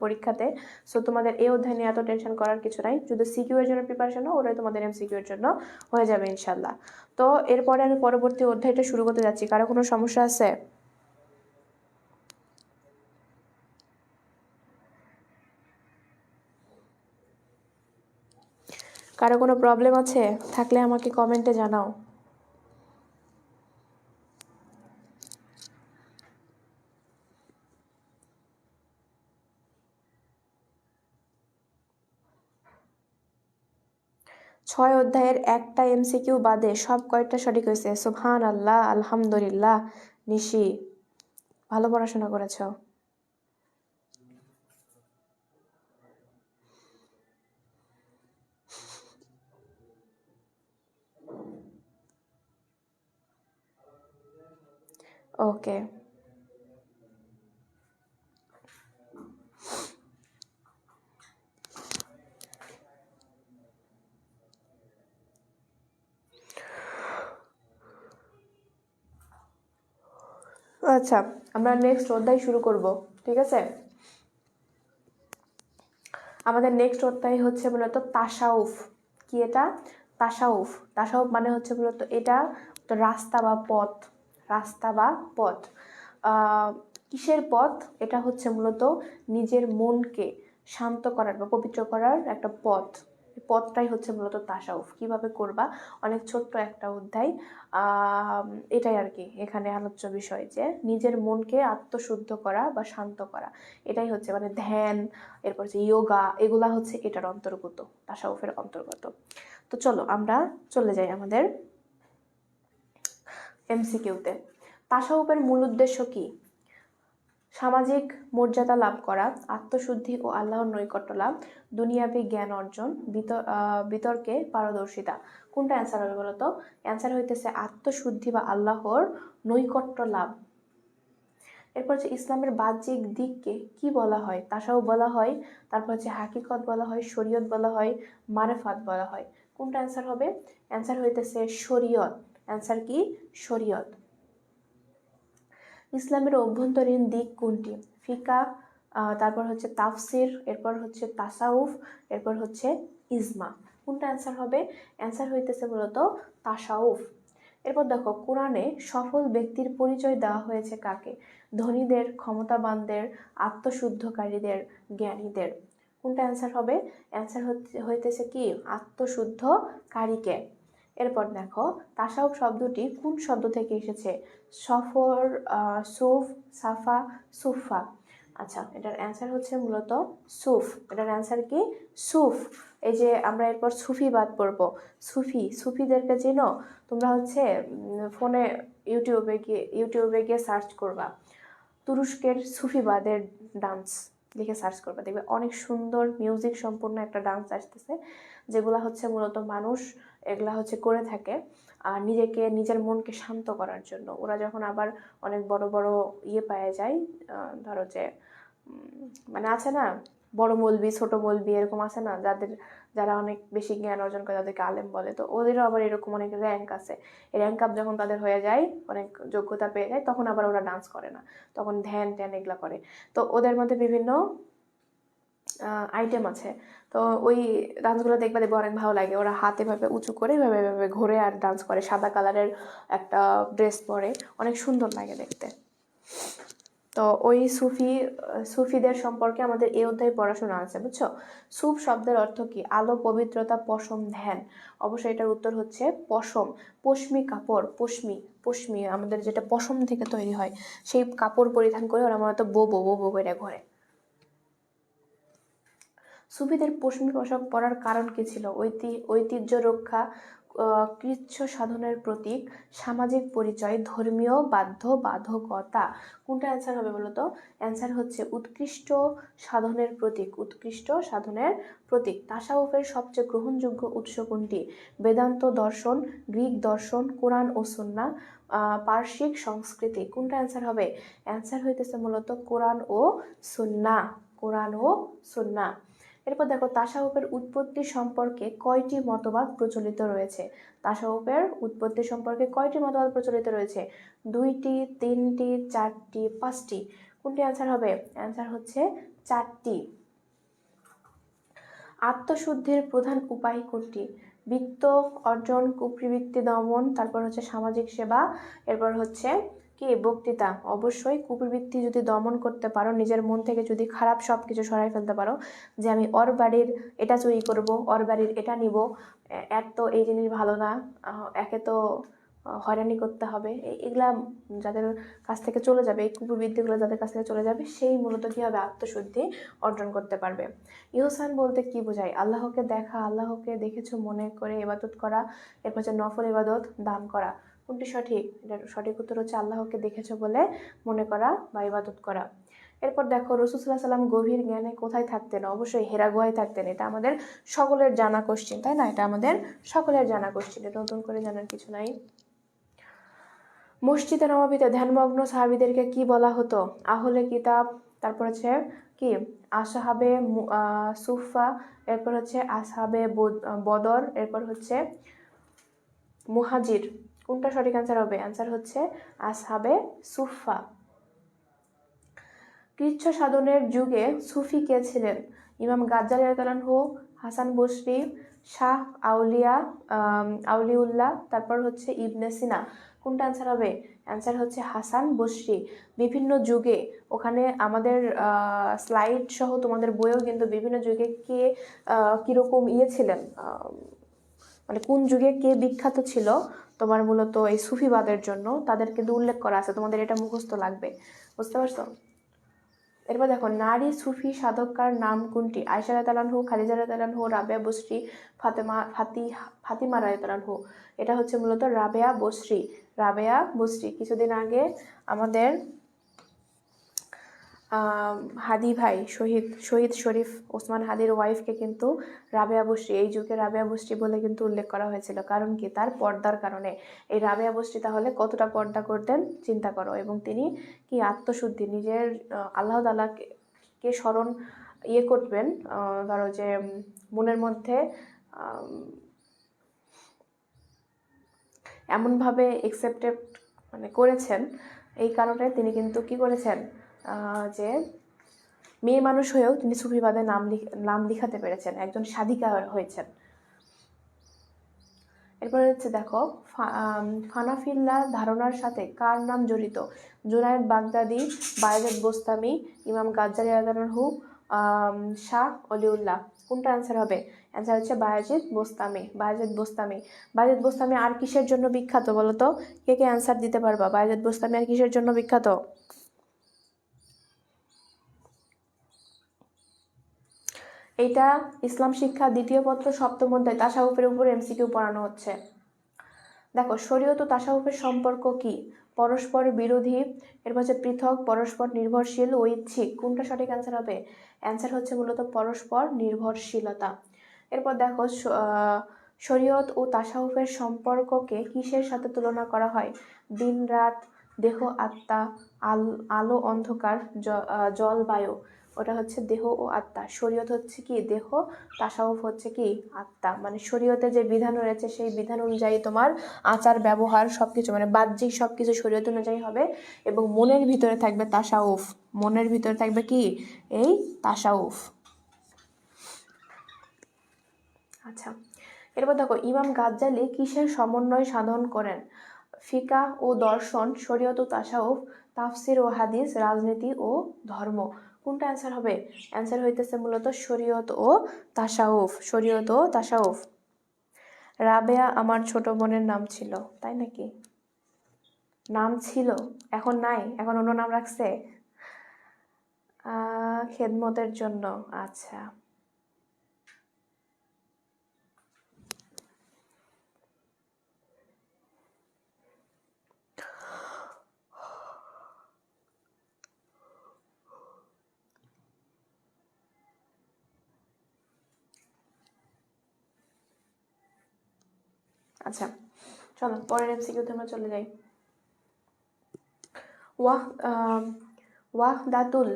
পরীক্ষাতে। সো তোমাদের এই অধ্যায় নিয়ে এত টেনশন করার কিছু নাই। যদি সিকিউ এর জন্য প্রিপারেশন নাও, ওটাই তোমাদের এমসিকিউ এর জন্য হয়ে যাবে ইনশাল্লাহ। তো এরপরে আমি পরবর্তী অধ্যায়টা শুরু করতে যাচ্ছি। কারো কোনো সমস্যা আছে? কারো কোনো প্রবলেম আছে? থাকলে আমাকে কমেন্টে জানাও। ছয় অধ্যায়ের একটা এমসিকিউ বাদে সব কয়টা সঠিক হয়েছে? সুবহান আল্লাহ, আলহামদুলিল্লাহ। নিশি, ভালো পড়াশোনা করেছ। ওকে, আচ্ছা, আমরা নেক্সট অধ্যায় শুরু করব, ঠিক আছে? আমাদের নেক্সট অধ্যায় হচ্ছে মূলত তাসাউফ। কি এটা? তাসাউফ। তাসাউফ মানে হচ্ছে মূলত এটা তো রাস্তা বা পথ। রাস্তা বা পথ। কিসের পথ? এটা হচ্ছে মূলত নিজের মনকে শান্ত করার বা পবিত্র করার একটা পথ। পথটাই হচ্ছে মূলত তাসাউফ। কিভাবে করবা? অনেক ছোট্ট একটা অধ্যায়। এটাই আর কি এখানে আলোচ্য বিষয়, যে নিজের মনকে আত্মশুদ্ধ করা বা শান্ত করা। এটাই হচ্ছে মানে ধ্যান, এরপর যে ইয়োগা, এগুলা হচ্ছে এটার অন্তর্গত, তাসাউফের অন্তর্গত। তো চলো আমরা চলে যাই আমাদের এমসিকিউতে। তাসাউফের মূল উদ্দেশ্য কি? সামাজিক মর্যাদা লাভ করা, আত্মশুদ্ধি ও আল্লাহর নৈকট্য লাভ, দুনিয়াবী জ্ঞান অর্জন, বিতর্কে পারদর্শিতা। কোনটা অ্যান্সার হবে বলতো? অ্যান্সার হইতেছে আত্মশুদ্ধি বা আল্লাহর নৈকট্য লাভ। এরপর হচ্ছে ইসলামের বাহ্যিক দিককে কি বলা হয়? তাসাউফ বলা হয়, তারপর হচ্ছে হাকিকত বলা হয়, শরীয়ত বলা হয়, মারেফাত বলা হয়। কোনটা অ্যান্সার হবে? অ্যান্সার হইতেছে শরীয়ত। অ্যান্সার কি? শরীয়ত। ইসলামের অভ্যন্তরীণ দিক কোনটি? ফিকাহ, তারপর হচ্ছে তাফসির, এরপর হচ্ছে তাসাউফ, এরপর হচ্ছে ইজমা। কোনটা অ্যান্সার হবে? অ্যান্সার হইতেছে মূলত তাসাউফ। এরপর দেখো কোরআনে সফল ব্যক্তির পরিচয় দেওয়া হয়েছে কাকে? ধনীদের, ক্ষমতাবানদের, আত্মশুদ্ধকারীদের, জ্ঞানীদের। কোনটা অ্যান্সার হবে? অ্যান্সার হইতেছে কি? আত্মশুদ্ধকারীকে। এরপর দেখো তাসাউফ শব্দটি কোন শব্দ থেকে এসেছে? সফর, সুফ, সাফা, সুফা। আচ্ছা, এটার অ্যান্সার হচ্ছে মূলত সুফ। এটার অ্যান্সার কি? সুফ। এই যে আমরা এরপর সুফিবাদ পড়বো। সুফিদেরকে চেনো তোমরা? হচ্ছে ফোনে ইউটিউবে গিয়ে সার্চ করবা তুরস্কের সুফিবাদের ডান্স, লিখে সার্চ করবে, দেখবে অনেক সুন্দর মিউজিক সম্পূর্ণ একটা ডান্স আসতেছে, যেগুলো হচ্ছে মূলত মানুষ এগুলা হচ্ছে করে থাকে আর নিজের মনকে শান্ত করার জন্য। ওরা যখন আবার অনেক বড় বড় পাওয়া যায়, ধরো যে মানে আছে না বড় মৌলবি ছোট মৌলবি এরকম আছে না, যারা অনেক বেশি জ্ঞান অর্জন করে তাদেরকে আলেম বলে, তো ওদেরও আবার এরকম অনেক র্যাঙ্ক আছে। এই র্যাঙ্ক আপ যখন তাদের হয়ে যায়, অনেক যোগ্যতা পেয়ে যায়, তখন আবার ওরা ডান্স করে না, তখন ধ্যান ট্যান এগুলা করে। তো ওদের মধ্যে বিভিন্ন আইটেম আছে। তো ওই ডান্সগুলো দেখবে অনেক ভালো লাগে। ওরা হাত এভাবে উঁচু করে এভাবে এভাবে ঘুরে আর ডান্স করে, সাদা কালারের একটা ড্রেস পরে, অনেক সুন্দর লাগে দেখতে। তো ওই সুফিদের সম্পর্কে আমাদের এই অধ্যায়ে পড়াশোনা আছে, বুঝছো? সুফ শব্দের অর্থ কি? আলো, পবিত্রতা, পশম, ধ্যান। অবশ্যই এটার উত্তর হচ্ছে পশম। পশমি কাপড়, পশমি আমাদের যেটা পশম থেকে তৈরি হয়, সেই কাপড় পরিধান করে ওরা মূলত বো করে ঘোরে। সুফিদের পশমি পোশাক পরার কারণ কি ছিল? ঐতিহ্য রক্ষা, কৃচ্ছ সাধনের প্রতীক, সামাজিক পরিচয়, ধর্মীয় বাধ্যবাধকতা। কোনটা অ্যান্সার হবে বলো তো? অ্যান্সার হচ্ছে উৎকৃষ্ট সাধনের প্রতীক, উৎকৃষ্ট সাধনের প্রতীক। তাসাউফের সবচেয়ে গ্রহণযোগ্য উৎস কোনটি? বেদান্ত দর্শন, গ্রিক দর্শন, কোরআন ও সুন্নাহ, পার্শ্বিক সংস্কৃতি। কোনটা অ্যান্সার হবে? অ্যান্সার হইতেছে মূলত কোরআন ও সুন্নাহ, কোরআন ও সুন্নাহ। এরপর দেখো, তাসাউফের উৎপত্তি সম্পর্কে কয়টি মতবাদ প্রচলিত রয়েছে? তাসাউফের উৎপত্তি সম্পর্কে কয়টি মতবাদ প্রচলিত রয়েছে? 2টি, 3টি, 4টি, 5টি। কোনটি অ্যান্সার হবে? অ্যান্সার হচ্ছে 4টি। আত্মশুদ্ধির প্রধান উপায় কোনটি? বৃত্ত অর্জন, কুপ্রবৃত্তি দমন, তারপর হচ্ছে সামাজিক সেবা, এরপর হচ্ছে কি বক্তৃতা। অবশ্যই কুপ্রবৃত্তি যদি দমন করতে পারো, নিজের মন থেকে যদি খারাপ সব কিছু সরাই ফেলতে পারো, যে আমি ওর বাড়ির এটা চুরি করব, ওর বাড়ির এটা নিব, এর তো এই জিনিস ভালো না, একে তো হয়রানি করতে হবে, এগুলা যাদের কাছ থেকে চলে যাবে, এই কুপ্রবৃত্তিগুলো যাদের কাছ থেকে চলে যাবে, সেই মূলত কী হবে? আত্মশুদ্ধি অর্জন করতে পারবে। ইহসান বলতে কি বোঝায়? আল্লাহকে দেখা, আল্লাহকে দেখেছো মনে করে ইবাদত করা, এরপর হচ্ছে নফল ইবাদত, দান করা। কোনটি সঠিক? এটার সঠিক উত্তর হচ্ছে আল্লাহকে দেখেছো বলে মনে করা বা ইবাদত করা। এরপর দেখো, রাসূল সাল্লাল্লাহু আলাইহি ওয়াসাল্লাম গভীর জ্ঞানে কোথায় থাকতেন? অবশ্যই হেরা গুহায় থাকতেন। এটা আমাদের সকলের জানা কোশ্চেন, তাই না? এটা আমাদের সকলের জানা কোশ্চেন, এটা নতুন করে জানার কিছু নাই। মসজিদে নববীতে ধ্যানমগ্ন সাহাবীদেরকে কি বলা হতো? আহলে কিতাব, তারপর হচ্ছে কি আসহাবে সুফা, এরপর হচ্ছে আসহাবে বদর, এরপর হচ্ছে মুহাজির। কোনটা সঠিক অ্যান্সার হবে? অ্যান্সার হচ্ছে আসহাবে সুফা। কৃচ্ছ সাধনের যুগে সুফি কে ছিলেন? ইমাম গাজ্জালী রাদিয়াল্লাহু আনহু, হাসান বসরি, শাহ আউলিউল্লাহ, তারপর হচ্ছে ইবনে সিনা। কোনটা অ্যান্সার হবে? অ্যান্সার হচ্ছে হাসান বসরি। বিভিন্ন যুগে, ওখানে আমাদের স্লাইড সহ তোমাদের বইয়েও কিন্তু বিভিন্ন যুগে কে কীরকম ছিলেন, মানে কোন যুগে কে বিখ্যাত ছিল তোমার মূলত এই সুফিবাদের জন্য, তাদের কিন্তু উল্লেখ করা আছে। তোমাদের এটা মুখস্থ লাগবে, বুঝতে পারছো? এরপর দেখো, নারী সুফি সাধকার নাম কোনটি? আয়েশা রাদিয়াল্লাহু আনহা, খাদিজা রাদিয়াল্লাহু আনহা, রাবেয়া বসরি, ফাতিমা রাদিয়াল্লাহু আনহা। এটা হচ্ছে মূলত রাবেয়া বসরি, রাবেয়া বসরি। কিছুদিন আগে আমাদের হাদি ভাই, শহীদ শরীফ ওসমান হাদির ওয়াইফকে কিন্তু রাবেয়া বসরি, এই যুগে রাবেয়া বসরি বলে কিন্তু উল্লেখ করা হয়েছিল। কারণ কি? তার পর্দার কারণে। এই রাবেয়া বসরি তাহলে কতটা পর্দা করতেন চিন্তা করো। এবং তিনি কি আত্মশুদ্ধি, নিজের আল্লাহ তাআলাকে স্মরণ করবেন, ধরো যে মনের মধ্যে এমনভাবে একসেপ্টেড মানে করেছেন, এই কারণে তিনি কিন্তু কি করেছেন, যে মেয়ে মানুষ হয়েও তিনি সুফিবাদে নাম লিখাতে পেরেছেন, একজন সাধিকা হয়েছেন। এরপরে হচ্ছে দেখো, ফানাফিল্লা ধারণার সাথে কার নাম জড়িত? জুনায়েদ বাগদাদি, বায়েজিদ বোস্তামি, ইমাম গাজ্জালী রাদিয়াল্লাহু আনহু, শাহ অলিউল্লাহ। কোনটা অ্যান্সার হবে? অ্যান্সার হচ্ছে বায়েজিদ বোস্তামি, বায়েজিদ বোস্তামি। বায়েজিদ বোস্তামি আর কিসের জন্য বিখ্যাত বলো তো? কে কে অ্যান্সার দিতে পারবা? বায়েজিদ বোস্তামি আর কিসের জন্য বিখ্যাত? এটা ইসলাম শিক্ষা 2য় পত্র 7ম অধ্যায় তাসাউফের উপর এমসিকিউ পড়ানো হচ্ছে। দেখো, শরীয়ত ও তাসাউফের সম্পর্ক কি? পরস্পর বিরোধী, এরপর হচ্ছে পৃথক, পরস্পর নির্ভরশীল, ঐচ্ছিক। কোনটা সঠিক অ্যান্সার হবে? অ্যান্সার হচ্ছে মূলত পরস্পর নির্ভরশীলতা। এরপর দেখো শরীয়ত ও তাসাউফের সম্পর্ককে কিসের সাথে তুলনা করা হয়? দিন রাত, দেহ আত্মা, আলো অন্ধকার, জল বায়ু। ওটা হচ্ছে দেহ ও আত্মা। শরীয়ত হচ্ছে কি দেহ, তাসাউফ হচ্ছে কি আত্মা। মানে শরীয়তে যে বিধান রয়েছে সেই বিধান অনুযায়ী তোমার আচার ব্যবহার সবকিছু, মানে বাহ্যিক সবকিছু শরীয়ত অনুযায়ী হবে, এবং মনের ভিতরে থাকবে তাসাউফ। মনের ভিতরে থাকবে কি এই তাসাউফ। আচ্ছা, এরপর দেখো ইমাম গাজ্জালি কিসের সমন্বয় সাধন করেন? ফিকাহ ও দর্শন, শরীয়ত ও তাসাউফ, তাফসির ও হাদিস, রাজনীতি ও ধর্ম। কোনটা অ্যান্সার হবে? অ্যান্সার হইতেছে মূলত শরীয়ত ও তাসাউফ। শরীয়ত ও তাসাউফ। রাবেয়া আমার ছোট বোনের নাম ছিল, তাই নাকি? নাম ছিল, এখন নাই, এখন অন্য নাম রাখছে। খেদমতের জন্য। আচ্ছা, আচ্ছা, চলো পরের এমসিকিউতে আমরা চলে যাই। ওয়াহদাতুল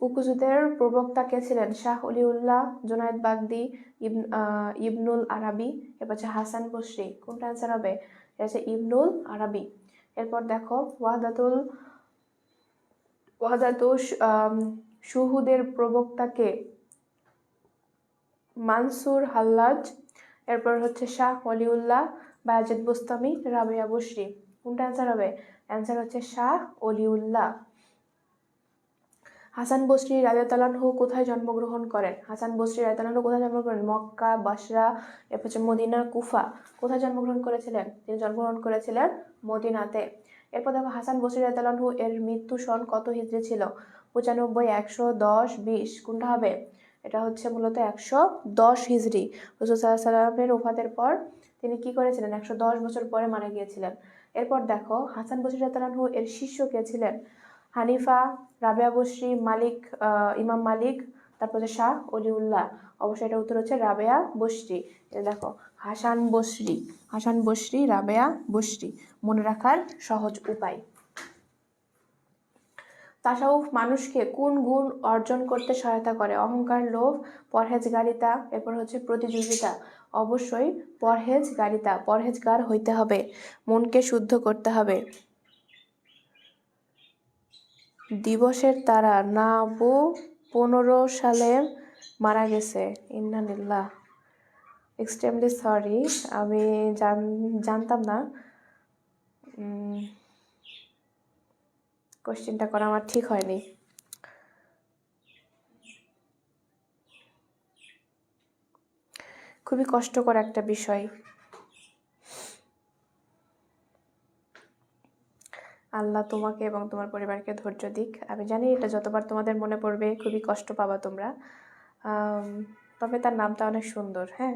উকুজুদের প্রবক্তা কে ছিলেন? শাহ অলিউল্লাহ, জুনায়েদ বাগদি, ইবনুল আরাবি, এরপর হচ্ছে হাসান বসরি। কোনটা অ্যান্সার হবে? এটা হচ্ছে ইবনুল আরাবি। এরপর দেখো ওয়াহদাতুল শুহুদের প্রবক্তা কে? মানসুর হাল্লাজ, এরপর হচ্ছে শাহ ওলিউল্লাহ, বায়াজিদ বুস্তামি, রাবেয়া বসরি। কোনটা অ্যান্সার হবে? অ্যান্সার হচ্ছে শাহ ওলিউল্লাহ। হাসান বসরি রাদিয়াল্লাহু আনহু কোথায় জন্মগ্রহণ করেন? হাসান বসরি রাদিয়াল্লাহু আনহু কোথায় জন্মগ্রহণ করেন? মক্কা, বাসরা, এরপর হচ্ছে মদিনা, কুফা। কোথায় জন্মগ্রহণ করেছিলেন? তিনি জন্মগ্রহণ করেছিলেন মদিনাতে। এরপর দেখো হাসান বসরি রাদিয়াল্লাহু আনহু এর মৃত্যু সন কত হিজরি ছিল? 95, 100, 10, 20। কোনটা হবে? এটা হচ্ছে মূলত 110 হিজরি। রাসূল সাল্লাল্লাহু আলাইহি ওয়াসাল্লামের ওফাতের পর তিনি কি করেছিলেন? 110 বছর পরে মারা গিয়েছিলেন। এরপর দেখো হাসান বসরি রাদিয়াল্লাহু আনহু এর শিষ্য কে ছিলেন? হানিফা, রাবেয়া বসরি, মালিক, ইমাম মালিক, তারপর হচ্ছে শাহ অলিউল্লাহ। অবশ্যই এটা উত্তর হচ্ছে রাবেয়া বসরি। দেখো হাসান বসরি, রাবেয়া বসরি, মনে রাখার সহজ উপায়। তাসাউফ মানুষকে কোন গুণ অর্জন করতে সহায়তা করে? অহংকার, লোভ, পরহেজগারিতা, এরপর হচ্ছে প্রতিযোগিতা। অবশ্যই পরহেজগারিতা। পরহেজগার হইতে হবে, মনকে শুদ্ধ করতে হবে। দিবসের তারা নাবু 15 সালে মারা গেছে। ইন্নালিল্লাহ, এক্সট্রিমলি সরি, আমি জানতাম না। কোশ্চেনটা করা আমার ঠিক হয়নি। খুবই কষ্টকর একটা বিষয়। আল্লাহ তোমাকে এবং তোমার পরিবারকে ধৈর্য দিক। আমি জানি এটা যতবার তোমাদের মনে পড়বে খুবই কষ্ট পাবা তোমরা, তবে তার নামটা অনেক সুন্দর। হ্যাঁ,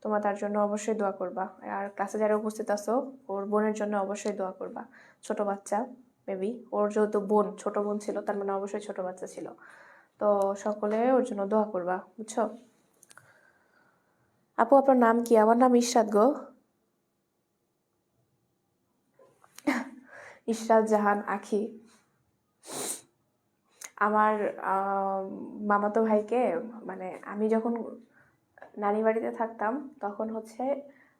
তোমরা তার জন্য অবশ্যই দোয়া করবা। আর ক্লাসে যারা উপস্থিত আছো ওর বোনের জন্য অবশ্যই দোয়া করবা। ছোট বাচ্চা, মেবি ওর যেহেতু বোন, ছোট বোন ছিল, তার মানে অবশ্যই ছোট বাচ্চা ছিল। তো সকলে ওর জন্য দোয়া করবা, বুঝছো? আপু আপনার নাম কি? আমার নাম ইশরাত গো। ইশরাত জাহান আখি। আমার মামাতো ভাইকে, মানে আমি যখন নানি বাড়িতে থাকতাম তখন হচ্ছে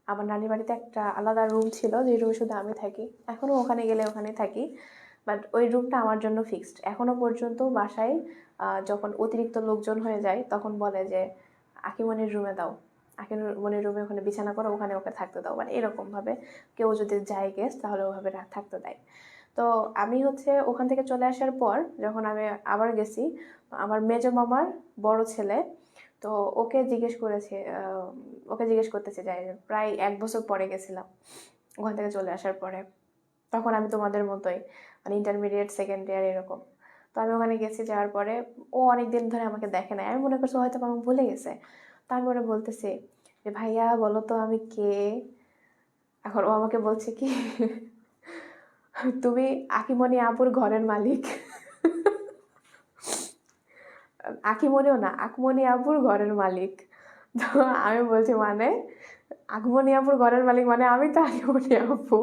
আমার নানি বাড়িতে একটা আলাদা রুম ছিল, যে রুমে শুধু আমি থাকি। এখনও ওখানে গেলে ওখানে থাকি, বাট ওই রুমটা আমার জন্য ফিক্সড। এখনও পর্যন্ত বাসায় যখন অতিরিক্ত লোকজন হয়ে যায় তখন বলে যে আকিমনির রুমে দাও, আকিমনির রুমে ওখানে বিছানা করো, ওখানে ওকে থাকতে দাও। মানে এরকমভাবে কেউ যদি যায় গেস্ট তাহলে ওভাবে থাকতে দেয়। তো আমি হচ্ছে ওখান থেকে চলে আসার পর যখন আমি আবার গেছি, আমার মেজো মামার বড় ছেলে, তো ওকে জিজ্ঞেস করতেছে যে প্রায় 1 বছর পরে গেছিলাম ওখান থেকে চলে আসার পরে। তখন আমি তোমাদের মতোই, মানে ইন্টারমিডিয়েট সেকেন্ড ইয়ার এরকম। তো আমি ওখানে গেছি, যাওয়ার পরে ও অনেক দিন ধরে আমাকে দেখে নাই। আমি মনে করছি হয়তো আমাকে ভুলে গেছে। তা আমি ওরা বলতেছি যে ভাইয়া বলো তো আমি কে? এখন ও আমাকে বলছে কি, তুমি আকিমনি আপুর ঘরের মালিক। আকিমনিও না, আকমনি আপুর ঘরের মালিক। তো আমি বলছি মানে আকমনি আপুর ঘরের মালিক মানে আমি তো আকিমনি আপু।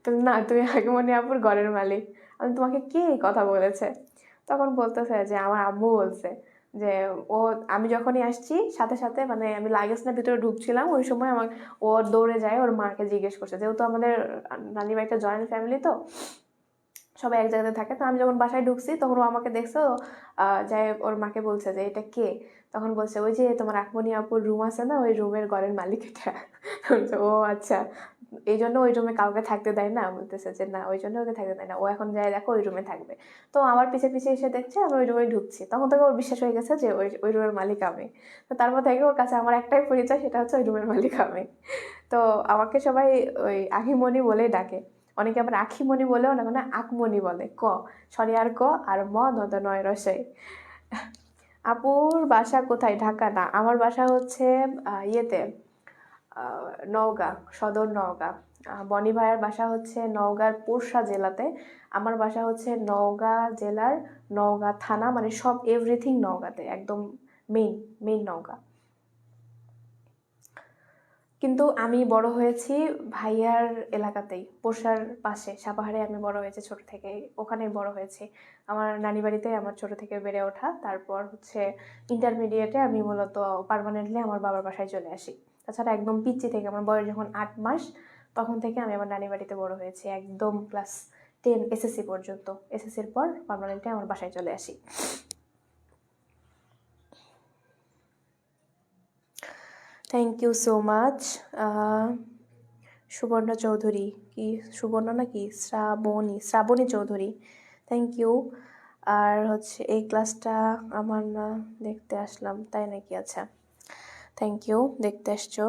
তো না, তুমি আগমনী আপুর ঘরের মালিক। আমি তোমাকে কে এই কথা বলেছে? তখন বলতেছে যে আমার আম্মু বলছে যে ও, আমি যখনই আসছি সাথে সাথে মানে আমি লাগেজ না ভিতরে ঢুকছিলাম, ওই সময় আমার ও দৌড়ে যায় ওর মাকে জিজ্ঞেস করছে, যেহেতু আমাদের নানি বাড়িটা জয়েন্ট ফ্যামিলি, তো সবাই এক জায়গাতে থাকে। তো আমি যখন বাসায় ঢুকছি তখন ও আমাকে দেখছো, যাই ওর মাকে বলছে যে এটা কে। তখন বলছে ওই যে তোমার আকমনি আপুর রুম আছে না, ওই রুমের ঘরের মালিক এটা। ও আচ্ছা, এই জন্য ওই রুমে কাউকে থাকতে দেয় না। বলতেছে যে না, ওই জন্য ওকে থাকতে দেয় না, ও এখন যায় দেখো ওই রুমে থাকবে। তো আমার পিছে পিছে এসে দেখছে আমি ওই রুমে ঢুকছি, তখন থেকে ওর বিশ্বাস হয়ে গেছে যে ওই ওই রুমের মালিক আমি। তো তারপর থেকে ওর কাছে আমার একটাই পরিচয়, সেটা হচ্ছে ওই রুমের মালিক আমি। তো আমাকে সবাই ওই আখিমণি বলেই ডাকে। অনেকে আবার আখিমণি বলেও না, মানে আকমণি বলে। ক সরি আর ক আর ম দন্ত নয় রসই। আপুর বাসা কোথায়? ঢাকা না, আমার বাসা হচ্ছে ইয়েতে, নওগাঁ, সদর নওগাঁ। বনি ভাইয়ের বাসা হচ্ছে নওগাঁর পোরশা জেলাতে। আমার বাসা হচ্ছে নওগাঁ জেলার নওগাঁ থানা, মানে সব এভরিথিং নওগাঁতে, একদম মেইন মেইন নওগাঁ। কিন্তু আমি বড় হয়েছি ভাইয়ার এলাকাতেই, পোরশার পাশে সাপাহারে আমি বড় হয়েছি ছোট থেকে, ওখানেই বড় হয়েছি। আমার নানি বাড়িতে আমার ছোট থেকে বেড়ে ওঠা। তারপর হচ্ছে ইন্টারমিডিয়েটে আমি মূলত পার্মানেন্টলি আমার বাবার বাসায় চলে আসি। তাছাড়া একদম পিচ্চি থেকে, আমার বয়স যখন 8 মাস তখন থেকে আমি আমার নানি বাড়িতে বড় হয়েছি, একদম ক্লাস 10 এসএসসি পর্যন্ত। এসএসসির পর পার্মানেন্টলি আমার বাসায় চলে আসি। Thank you so much. Subarna Chowdhury, কি সুবর্ণ নাকি শ্রাবণী চৌধুরী, থ্যাংক ইউ। আর হচ্ছে এই ক্লাসটা আমার না, দেখতে আসলাম তাই নাকি? আচ্ছা, থ্যাংক ইউ, দেখতে আসছো।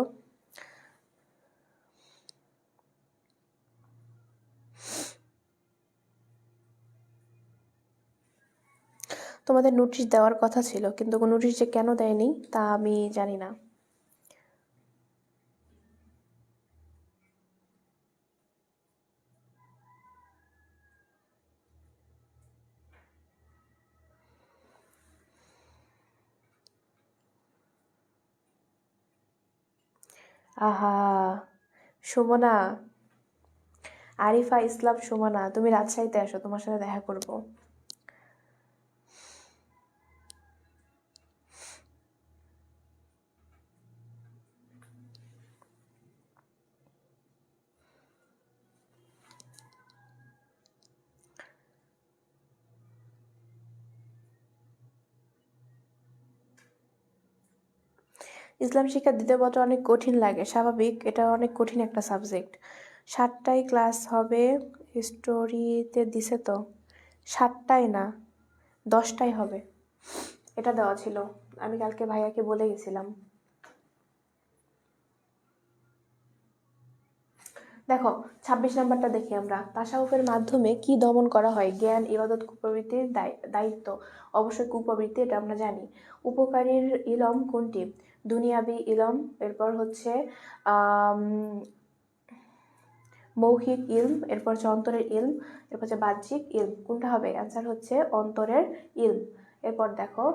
তোমাদের নোটিশ দেওয়ার কথা ছিল, কিন্তু নোটিশ যে কেন দেয়নি তা আমি জানি না। আহা, সুমনা, আরিফা ইসলাম সুমনা, তুমি রাজশাহীতে আসো, তোমার সাথে দেখা করব। ইসলাম শিক্ষা দ্বিতীয় পত্র অনেক কঠিন লাগে, স্বাভাবিক, এটা অনেক কঠিন একটা সাবজেক্ট। 7টায় ক্লাস হবে, হিস্টোরিতে দিছে তো। 7টায় না, 10টায় হবে, এটা দেওয়া ছিল। আমি কালকে ভাইয়াকে বলে গেছিলাম। দেখো 26 নাম্বারটা দেখি আমরা, তাসাউফের মাধ্যমে কি দমন করা হয়? জ্ঞান, ইবাদত, কুপ্রবৃত্তির দায়িত্ব। অবশ্যই কুপ্রবৃত্তি, এটা আমরা জানি। উপকারীর ইলম কোনটি? দুনিয়াবি ইলম, এরপর হচ্ছে মৌখিক ইলম, এরপর হচ্ছে অন্তরের ইলম, এরপর হচ্ছে বাহ্যিক ইলম। কোনটা হবে? অ্যান্সার হচ্ছে অন্তরের ইলম। এরপর দেখো,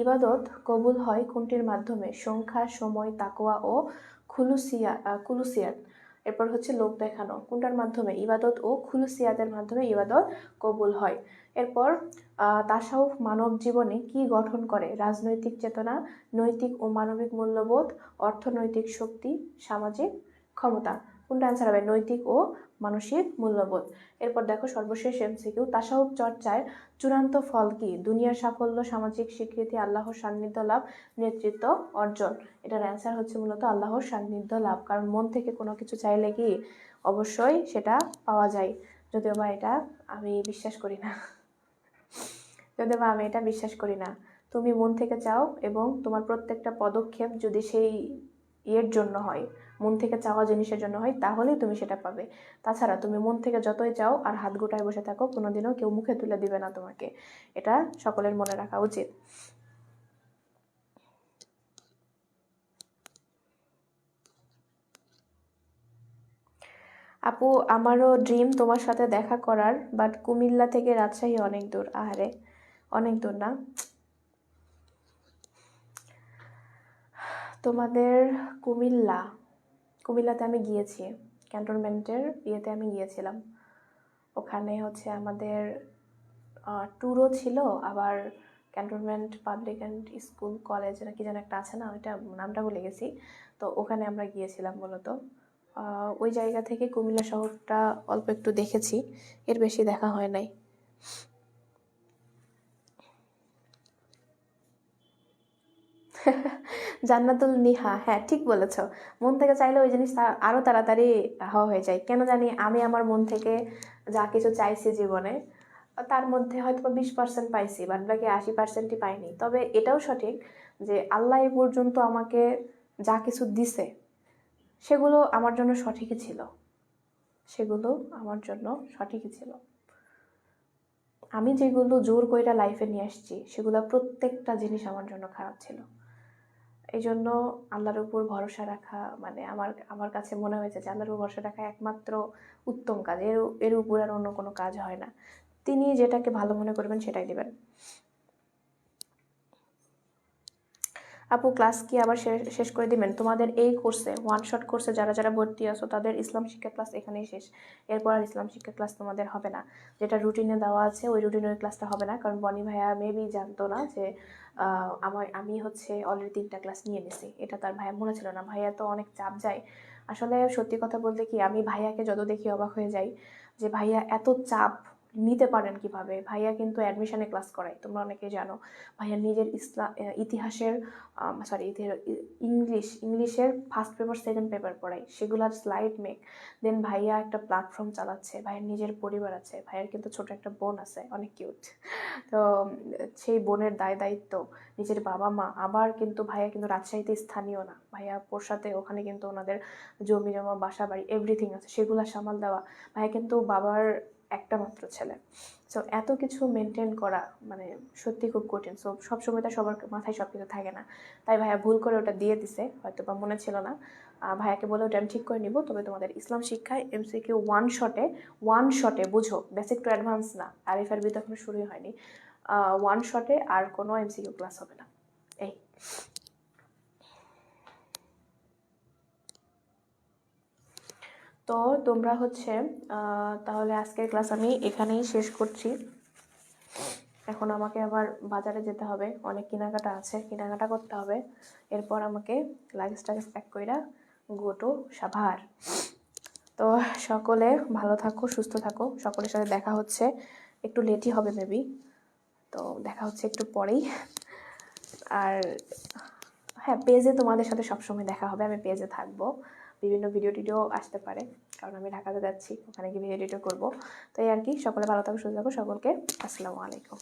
ইবাদত কবুল হয় কোনটির মাধ্যমে? সংখ্যা, সময়, তাকওয়া ও খুলুসিয়াত। এরপর হচ্ছে লোক দেখানো। কোনটার মাধ্যমে? ইবাদত ও খুলুসিয়াতের মাধ্যমে ইবাদত কবুল হয়। এরপর তাসাউফ মানব জীবনে কি গঠন করে? রাজনৈতিক চেতনা, নৈতিক ও মানবিক মূল্যবোধ, অর্থনৈতিক শক্তি, সামাজিক ক্ষমতা। কোনটা অ্যান্সার হবে? নৈতিক ও মানসিক মূল্যবোধ। এরপর দেখো সর্বশেষ এমসিকিউ, তাসাউফ চর্চার চূড়ান্ত ফল কি? দুনিয়ার সাফল্য, সামাজিক স্বীকৃতি, আল্লাহর সান্নিধ্য লাভ, নেতৃত্ব অর্জন। এটার অ্যান্সার হচ্ছে মূলত আল্লাহর সান্নিধ্য লাভ, কারণ মন থেকে কোনো কিছু চাইলে কি অবশ্যই সেটা পাওয়া যায়। যদিও বা এটা আমি বিশ্বাস করি না, যদিও বা আমি এটা বিশ্বাস করি না। তুমি মন থেকে চাও এবং তোমার প্রত্যেকটা পদক্ষেপ যদি সেই ইয়ের জন্য হয়, মন থেকে চাওয়া জিনিসের জন্য হয়, তাহলেই তুমি সেটা পাবে। তাছাড়া তুমি মন থেকে যতই চাও আর হাত গোটায় বসে থাকো, কোনোদিনও কেউ মুখে তুলে দিবে না তোমাকে। এটা সকলের মনে রাখা উচিত। আপু, আমারও ড্রিম তোমার সাথে দেখা করার, বাট কুমিল্লা থেকে রাজশাহী অনেক দূর। আহারে, অনেক দূর না? তোমাদের কুমিল্লাতে আমি গিয়েছি, ক্যান্টনমেন্টের ইয়েতে আমি গিয়েছিলাম। ওখানে হচ্ছে আমাদের ট্যুরও ছিল, আবার cantonment public and school college না কি যেন একটা আছে না, ওইটা নামটা ভুলে গেছি। তো ওখানে আমরা গিয়েছিলাম মূলত। ওই জায়গা থেকে কুমিল্লা শহরটা অল্প একটু দেখেছি, এর বেশি দেখা হয় নাই। জান্নাতুল নিহা, হ্যাঁ ঠিক বলেছ। মন থেকে চাইলে ওই জিনিস আরো তাড়াতাড়ি হওয়া হয়ে যায়। কেন জানি আমি আমার মন থেকে যা কিছু চাইছি জীবনে, তার মধ্যে হয়তো 20% পাইছি, বাদ বাকি 80%ই পাইনি। তবে এটাও সঠিক যে আল্লাহ এ পর্যন্ত আমাকে যা কিছু দিছে সেগুলো আমার জন্য সঠিকই ছিল, সেগুলো আমার জন্য সঠিকই ছিল। আমি যেগুলো জোর কইরা লাইফে নিয়ে আসছি সেগুলো প্রত্যেকটা জিনিস আমার জন্য খারাপ ছিল। এই জন্য আল্লাহর উপর ভরসা রাখা, মানে আমার কাছে মনে হয়েছে যে আল্লাহর উপর ভরসা রাখা একমাত্র উত্তম কাজ। এর উপর আর অন্য কোনো কাজ হয় না। তিনি যেটাকে ভালো মনে করবেন সেটাই দিবেন। আপু, ক্লাস কি আবার শেষ করে দিবেন? তোমাদের এই কোর্সে, ওয়ান শট কোর্সে যারা যারা ভর্তি আছো তাদের ইসলাম শিক্ষা ক্লাস এখানেই শেষ। এরপর আর ইসলাম শিক্ষা ক্লাস তোমাদের হবে না। যেটা রুটিনে দেওয়া আছে ওই রুটিনের ক্লাসটা হবে না, কারণ বনি ভাইয়া মেবি জানতো না যে আমি হচ্ছে অলরেডি 3টা ক্লাস নিয়ে নিছি। এটা তার ভাইয়া মনে ছিল না। ভাইয়া তো অনেক চাপ যায়। আসলে সত্যি কথা বলতে কি, আমি ভাইয়াকে যত দেখি অবাক হয়ে যাই যে ভাইয়া এত চাপ নিতে পারেন কিভাবে। ভাইয়া কিন্তু অ্যাডমিশনে ক্লাস করায়, তোমরা অনেকেই জানো। ভাইয়া নিজের ইতিহাসের ইংলিশের ফার্স্ট পেপার সেকেন্ড পেপার পড়াই, সেগুলার স্লাইড মেক। দেন ভাইয়া একটা প্ল্যাটফর্ম চালাচ্ছে, ভাইয়ের নিজের পরিবার আছে, ভাইয়ের কিন্তু ছোট একটা বোন আছে অনেক কিউট। তো সেই বোনের দায়িত্ব, নিজের বাবা মা, আবার কিন্তু ভাইয়া কিন্তু রাজশাহীতে স্থানীয় না, ভাইয়া পোরশাতে, ওখানে কিন্তু ওনাদের জমি জমা বাসা বাড়ি এভরিথিং আছে, সেগুলা সামাল দেওয়া। ভাইয়া কিন্তু বাবার একটা মাত্র ছেলে। সো এত কিছু মেনটেন করা মানে সত্যি খুব কঠিন। সো সবসময় তো সবার মাথায় সব কিছু থাকে না। তাই ভাইয়া ভুল করে ওটা দিয়ে দিছে, হয়তো বা মনে ছিল না। ভাইয়াকে বলে ওটা আমি ঠিক করে নিব। তবে তোমাদের ইসলাম শিক্ষায় এমসিকিউ ওয়ান শটে বুঝো, বেসিক টু অ্যাডভান্স না, আরিফ আরবি তো এখনো শুরুই হয়নি। ওয়ান শটে আর কোনো এমসিকিউ ক্লাস হবে না। এই তো তোমরা হচ্ছে তাহলে আজকের ক্লাস আমি এখানেই শেষ করছি। এখন আমাকে আবার বাজারে যেতে হবে, অনেক কেনাকাটা আছে, কেনাকাটা করতে হবে। এরপর আমাকে লাগেজ টাগেজ প্যাক কইরা গো টু সাভার। তো সকলে ভালো থাকো, সুস্থ থাকো। সকলের সাথে দেখা হচ্ছে, একটু লেটই হবে মেবি। তো দেখা হচ্ছে একটু পরেই। আর হ্যাঁ, পেজে তোমাদের সাথে সবসময় দেখা হবে, আমি পেজে থাকবো। বিভিন্ন ভিডিও টিডিও আসতে পারে, কারণ আমি ঢাকাতে যাচ্ছি, ওখানে গিয়ে ভিডিও টিডিও করবো। তো এই আর কি, সকলে ভালো থাকো, সুস্থ থাকো। সকলকে আসসালামু আলাইকুম।